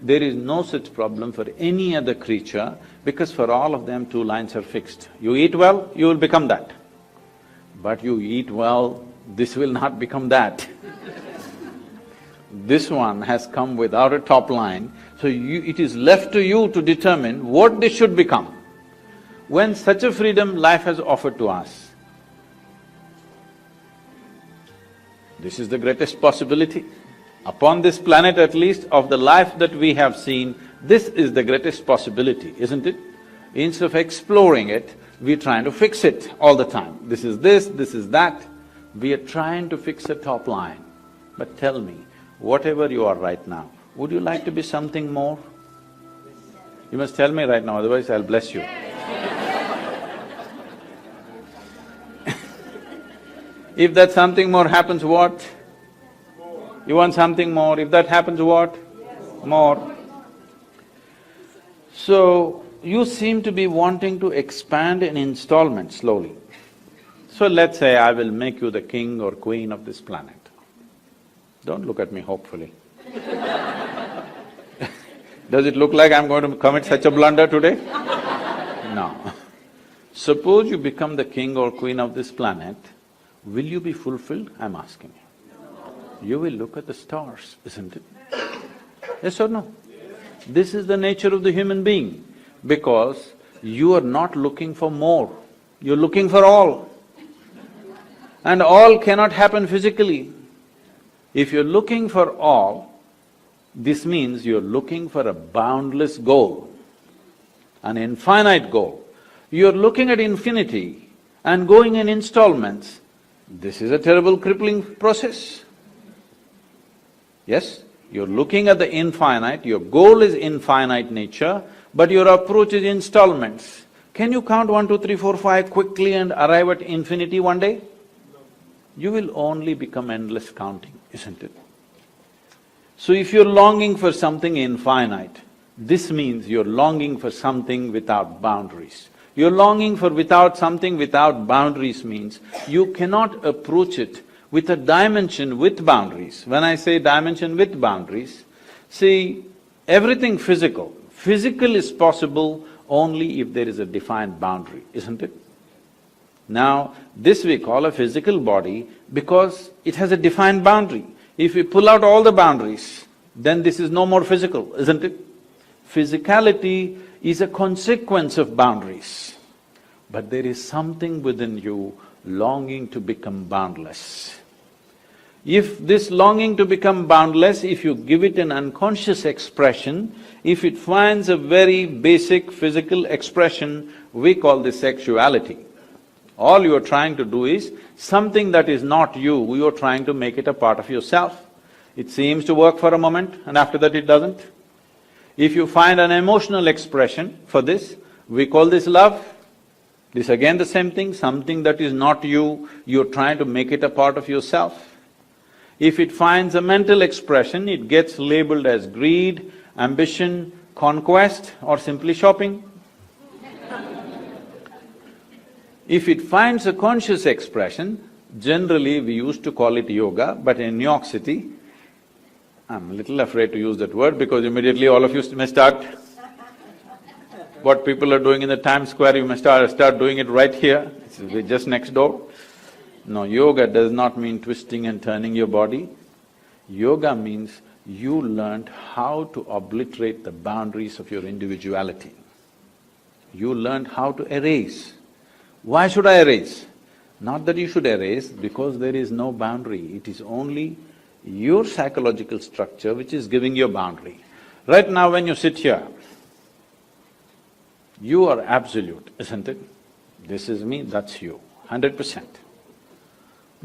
There is no such problem for any other creature, because for all of them, two lines are fixed. You eat well, you will become that. But you eat well, this will not become that. This one has come without a top line, so it is left to you to determine what this should become. When such a freedom life has offered to us, this is the greatest possibility. Upon this planet at least, of the life that we have seen, this is the greatest possibility, isn't it? Instead of exploring it, we're trying to fix it all the time. This is that. We are trying to fix a top line. But tell me, whatever you are right now, would you like to be something more? You must tell me right now, otherwise I'll bless you. If that something more happens, what? You want something more, if that happens, what? More. So, you seem to be wanting to expand in installments slowly. So let's say I will make you the king or queen of this planet. Don't look at me hopefully. Does it look like I'm going to commit such a blunder today? No. Suppose you become the king or queen of this planet, will you be fulfilled? I'm asking you. You will look at the stars, isn't it? Yes or no? This is the nature of the human being, because you are not looking for more, you're looking for all. And all cannot happen physically. If you're looking for all, this means you're looking for a boundless goal, an infinite goal. You're looking at infinity and going in installments. This is a terrible crippling process. Yes, you're looking at the infinite, your goal is infinite nature, but your approach is installments. Can you count 1, 2, 3, 4, 5 quickly and arrive at infinity one day? You will only become endless counting, isn't it? So if you're longing for something infinite, this means you're longing for something without boundaries. You're longing for something without boundaries means you cannot approach it with a dimension with boundaries. When I say dimension with boundaries, see, everything physical is possible only if there is a defined boundary, isn't it? Now, this we call a physical body because it has a defined boundary. If we pull out all the boundaries, then this is no more physical, isn't it? Physicality is a consequence of boundaries, but there is something within you longing to become boundless. If this longing to become boundless, if you give it an unconscious expression, if it finds a very basic physical expression, we call this sexuality. All you are trying to do is something that is not you, you are trying to make it a part of yourself. It seems to work for a moment and after that it doesn't. If you find an emotional expression for this, we call this love. This again the same thing, something that is not you, you're trying to make it a part of yourself. If it finds a mental expression, it gets labeled as greed, ambition, conquest, or simply shopping. If it finds a conscious expression, generally we used to call it yoga, but in New York City, I'm a little afraid to use that word because immediately all of you may start what people are doing in the Times Square, you may start doing it right here, it's just next door. No, yoga does not mean twisting and turning your body. Yoga means you learned how to obliterate the boundaries of your individuality. You learned how to erase. Why should I erase? Not that you should erase, because there is no boundary, it is only your psychological structure which is giving you a boundary. Right now when you sit here, you are absolute, isn't it? This is me, that's you, 100%.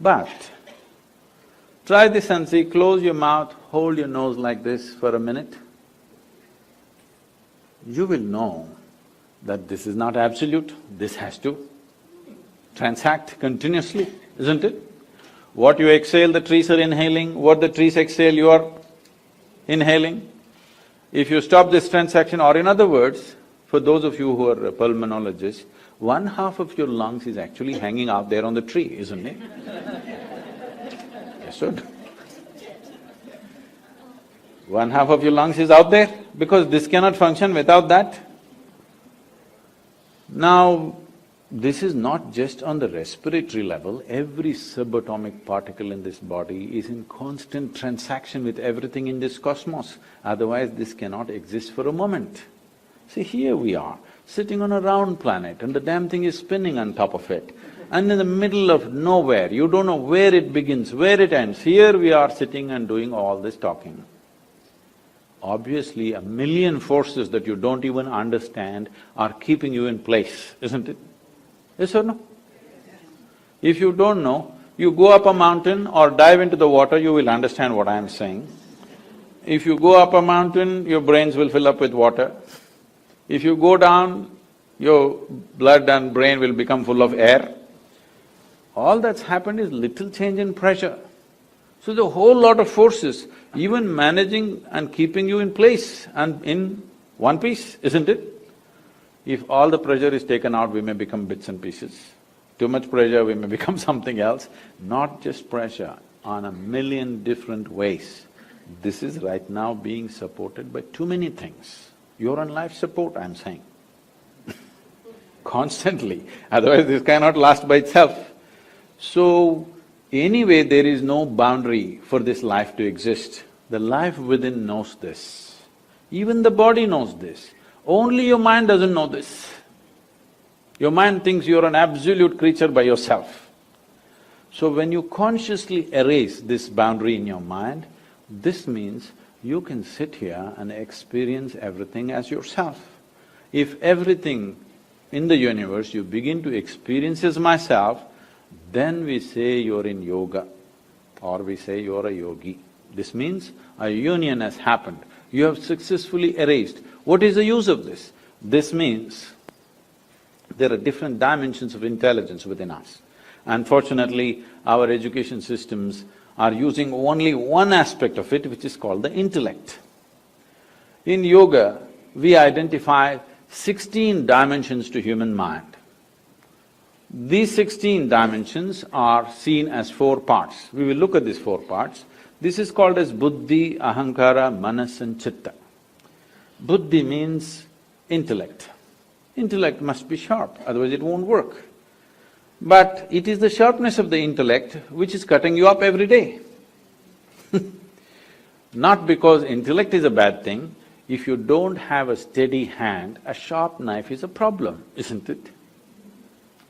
But try this and see, close your mouth, hold your nose like this for a minute. You will know that this is not absolute, this has to transact continuously, isn't it? What you exhale, the trees are inhaling, what the trees exhale, you are inhaling. If you stop this transaction, or in other words, for those of you who are pulmonologists, one half of your lungs is actually hanging out there on the tree, isn't it? Yes or no? One half of your lungs is out there because this cannot function without that. Now, this is not just on the respiratory level, every subatomic particle in this body is in constant transaction with everything in this cosmos, otherwise this cannot exist for a moment. See, here we are, sitting on a round planet and the damn thing is spinning on top of it. And in the middle of nowhere, you don't know where it begins, where it ends. Here we are sitting and doing all this talking. Obviously, a million forces that you don't even understand are keeping you in place, isn't it? Yes or no? If you don't know, you go up a mountain or dive into the water, you will understand what I am saying. If you go up a mountain, your brains will fill up with water. If you go down, your blood and brain will become full of air. All that's happened is little change in pressure. So the whole lot of forces, even managing and keeping you in place and in one piece, isn't it? If all the pressure is taken out, we may become bits and pieces. Too much pressure, we may become something else. Not just pressure, on a million different ways. This is right now being supported by too many things. You're on life support, I'm saying. Constantly, otherwise this cannot last by itself. So, anyway, there is no boundary for this life to exist. The life within knows this. Even the body knows this. Only your mind doesn't know this. Your mind thinks you're an absolute creature by yourself. So when you consciously erase this boundary in your mind, this means you can sit here and experience everything as yourself. If everything in the universe you begin to experience as myself, then we say you're in yoga or we say you're a yogi. This means a union has happened. You have successfully erased. What is the use of this? This means there are different dimensions of intelligence within us. Unfortunately, our education systems are using only one aspect of it, which is called the intellect. In yoga, we identify 16 dimensions to human mind. These 16 dimensions are seen as 4 parts. We will look at these 4 parts. This is called as buddhi, ahankara, manas and chitta. Buddhi means intellect. Intellect must be sharp, otherwise it won't work. But it is the sharpness of the intellect which is cutting you up every day. Not because intellect is a bad thing, if you don't have a steady hand, a sharp knife is a problem, isn't it?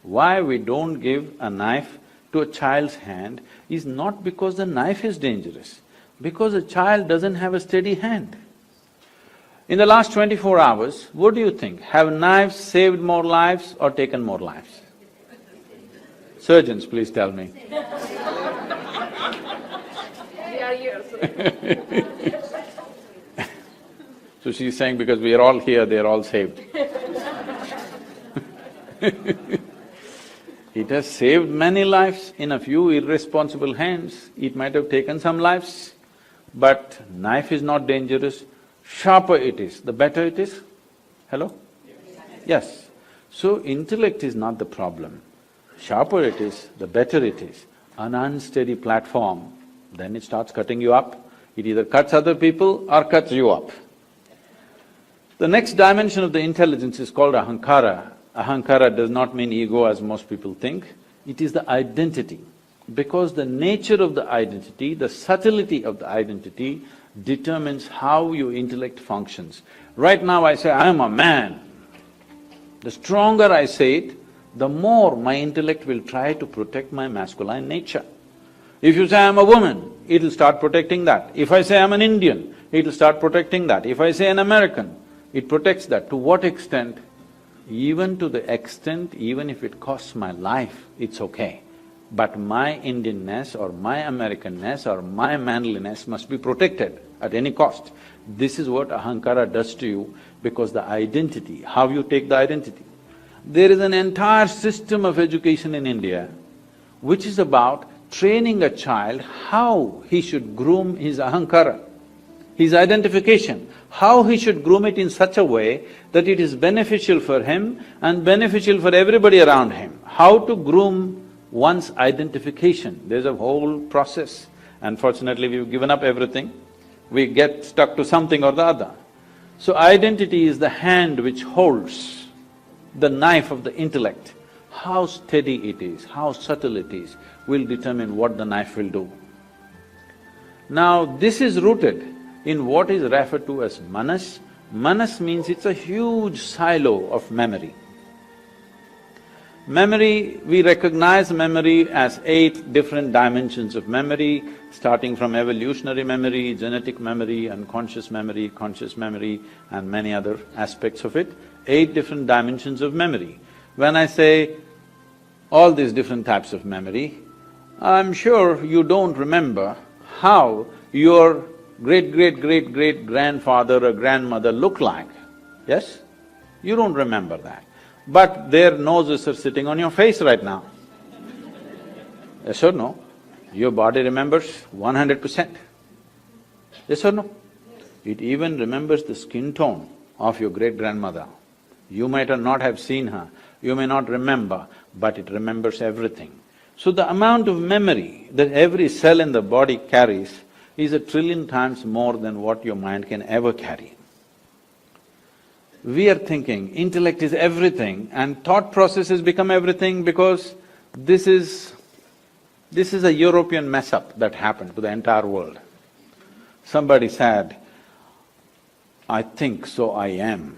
Why we don't give a knife to a child's hand is not because the knife is dangerous, because a child doesn't have a steady hand. In the last 24 hours, what do you think? Have knives saved more lives or taken more lives? Surgeons, please tell me. They are here, so. So she's saying because we are all here, they are all saved. It has saved many lives in a few irresponsible hands. It might have taken some lives, but knife is not dangerous. Sharper it is, the better it is. Hello? Yes. So intellect is not the problem. Sharper it is, the better it is. An unsteady platform, then it starts cutting you up. It either cuts other people or cuts you up. The next dimension of the intelligence is called ahankara. Ahankara does not mean ego as most people think. It is the identity. Because the nature of the identity, the subtlety of the identity determines how your intellect functions. Right now I say, I am a man. The stronger I say it, the more my intellect will try to protect my masculine nature. If you say I am a woman, it'll start protecting that. If I say I'm an Indian, it'll start protecting that. If I say an American, it protects that. To what extent? Even to the extent, even if it costs my life, it's okay. But my Indianness or my Americanness or my manliness must be protected at any cost. This is what ahankara does to you, because the identity, how you take the identity. There is an entire system of education in India which is about training a child how he should groom his ahankara. his identification, how he should groom it in such a way that it is beneficial for him and beneficial for everybody around him. How to groom one's identification, there's a whole process. Unfortunately, we've given up everything, we get stuck to something or the other. So identity is the hand which holds the knife of the intellect. How steady it is, how subtle it is, will determine what the knife will do. Now, this is rooted in what is referred to as manas. Manas means it's a huge silo of memory. Memory, we recognize memory as 8 different dimensions of memory, starting from evolutionary memory, genetic memory, unconscious memory, conscious memory, and many other aspects of it. 8 different dimensions of memory. When I say all these different types of memory, I'm sure you don't remember how your great-great-great-great-grandfather or grandmother looked like, yes? You don't remember that. But their noses are sitting on your face right now. Yes or no? Your body remembers 100%. Yes or no? It even remembers the skin tone of your great-grandmother. You might not have seen her, you may not remember, but it remembers everything. So the amount of memory that every cell in the body carries is 1,000,000,000,000 times more than what your mind can ever carry. We are thinking intellect is everything and thought process has become everything because this is a European mess-up that happened to the entire world. Somebody said, "I think, so I am."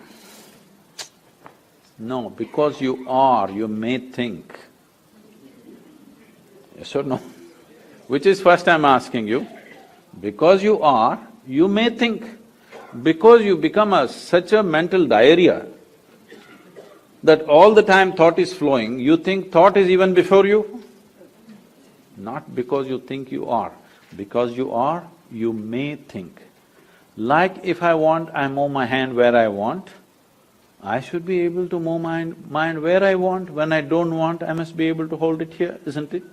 No, because you are, you may think. Yes or no? Which is first I'm asking you. Because you are, you may think. Because you become such a mental diarrhea that all the time thought is flowing, you think thought is even before you. Not because you think you are. Because you are, you may think. Like if I want, I move my hand where I want, I should be able to move my mind where I want. When I don't want, I must be able to hold it here, isn't it?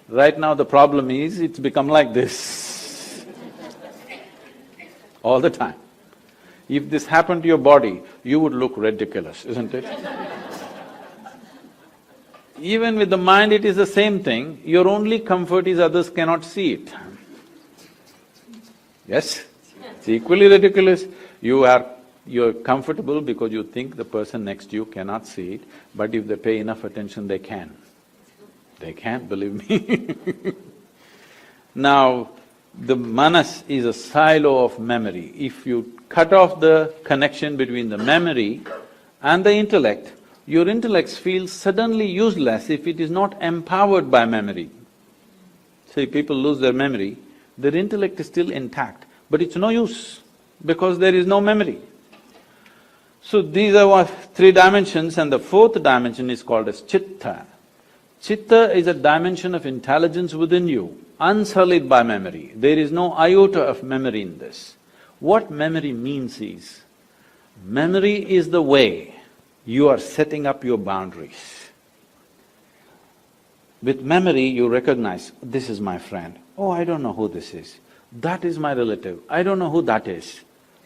Right now the problem is, it's become like this all the time. If this happened to your body, you would look ridiculous, isn't it? Even with the mind it is the same thing, your only comfort is others cannot see it. Yes? It's equally ridiculous. You're comfortable because you think the person next to you cannot see it, but if they pay enough attention, they can. They can, believe me. Now, the manas is a silo of memory. If you cut off the connection between the memory and the intellect, your intellect feels suddenly useless if it is not empowered by memory. See, people lose their memory, their intellect is still intact, but it's no use because there is no memory. So these are 3 dimensions, and the 4th dimension is called as chitta. Chitta is a dimension of intelligence within you, unsullied by memory. There is no iota of memory in this. What memory means is, memory is the way you are setting up your boundaries. With memory, you recognize, this is my friend. Oh, I don't know who this is. That is my relative. I don't know who that is.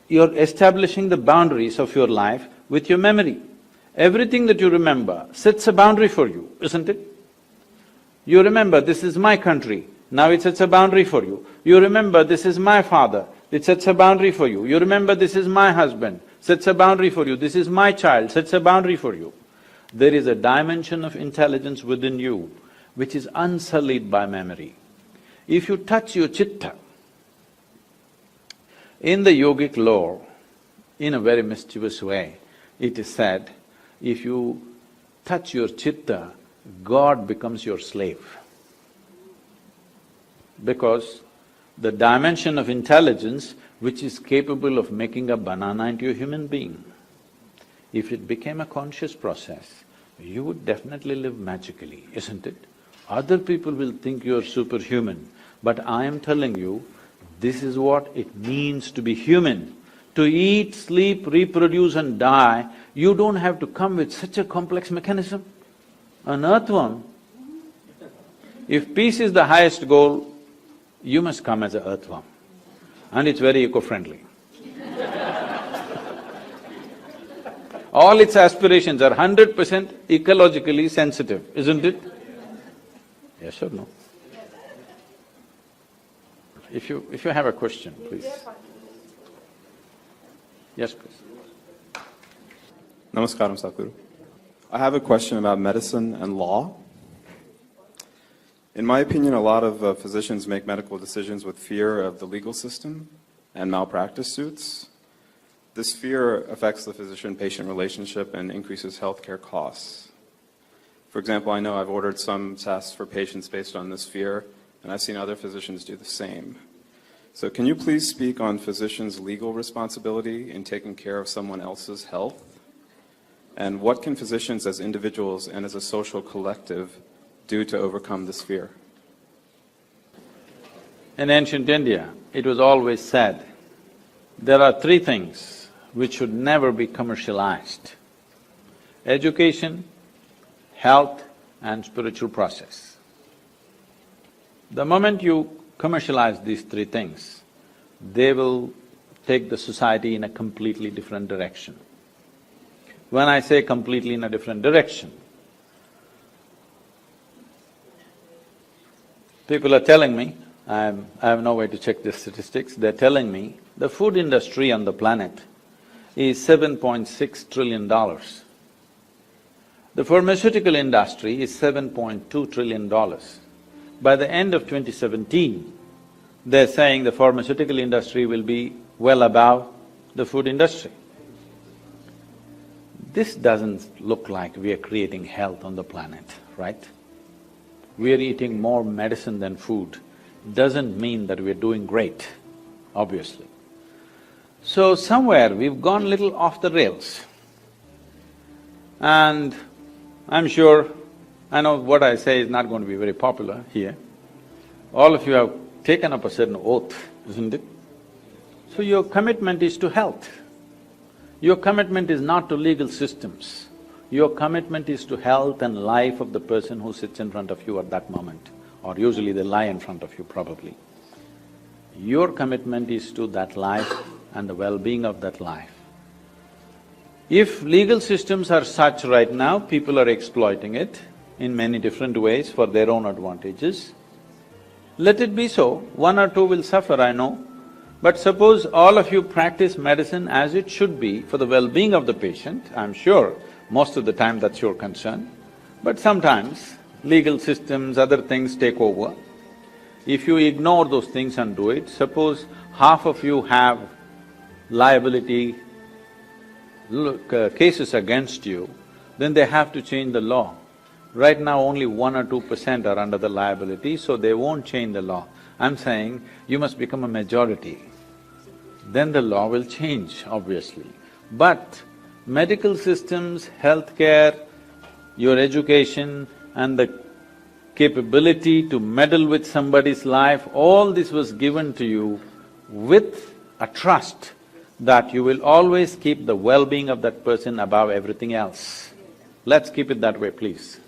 You're establishing the boundaries of your life with your memory. Everything that you remember sets a boundary for you, isn't it? You remember, this is my country, now it sets a boundary for you. You remember, this is my father, it sets a boundary for you. You remember, this is my husband, sets a boundary for you. This is my child, sets a boundary for you. There is a dimension of intelligence within you which is unsullied by memory. If you touch your chitta, in the yogic lore, in a very mischievous way, it is said, if you touch your chitta, God becomes your slave. Because the dimension of intelligence which is capable of making a banana into a human being, if it became a conscious process, you would definitely live magically, isn't it? Other people will think you're superhuman, but I am telling you, this is what it means to be human. To eat, sleep, reproduce and die, you don't have to come with such a complex mechanism. An earthworm, if peace is the highest goal, you must come as an earthworm. and it's very eco-friendly. All its aspirations are 100% ecologically sensitive, isn't it? Yes or no? If you have a question, please. Yes, please. Namaskaram, Sadhguru. I have a question about medicine and law. In my opinion, a lot of physicians make medical decisions with fear of the legal system and malpractice suits. This fear affects the physician-patient relationship and increases healthcare costs. For example, I know I've ordered some tests for patients based on this fear, and I've seen other physicians do the same. So can you please speak on physicians' legal responsibility in taking care of someone else's health? And what can physicians as individuals and as a social collective do to overcome this fear? In ancient India, it was always said, there are three things which should never be commercialized: education, health, and spiritual process. The moment you commercialize these three things, they will take the society in a completely different direction. When I say completely in a different direction, people are telling me, I have no way to check the statistics, they're telling me the food industry on the planet is $7.6 trillion. The pharmaceutical industry is $7.2 trillion. By the end of 2017, they're saying the pharmaceutical industry will be well above the food industry. This doesn't look like we are creating health on the planet, right? We are eating more medicine than food. Doesn't mean that we're doing great, obviously. So somewhere we've gone a little off the rails. And I'm sure, I know what I say is not going to be very popular here. All of you have taken up a certain oath, isn't it? So your commitment is to health. Your commitment is not to legal systems. Your commitment is to health and life of the person who sits in front of you at that moment, or usually they lie in front of you probably. Your commitment is to that life and the well-being of that life. If legal systems are such right now, people are exploiting it in many different ways for their own advantages. Let it be so, one or two will suffer, I know, but suppose all of you practice medicine as it should be for the well-being of the patient, I'm sure most of the time that's your concern, but sometimes legal systems, other things take over. If you ignore those things and do it, suppose half of you have liability cases against you, then they have to change the law. Right now only 1 or 2% are under the liability, so they won't change the law. I'm saying you must become a majority, then the law will change, obviously. But medical systems, healthcare, your education and the capability to meddle with somebody's life, all this was given to you with a trust that you will always keep the well-being of that person above everything else. Let's keep it that way, please.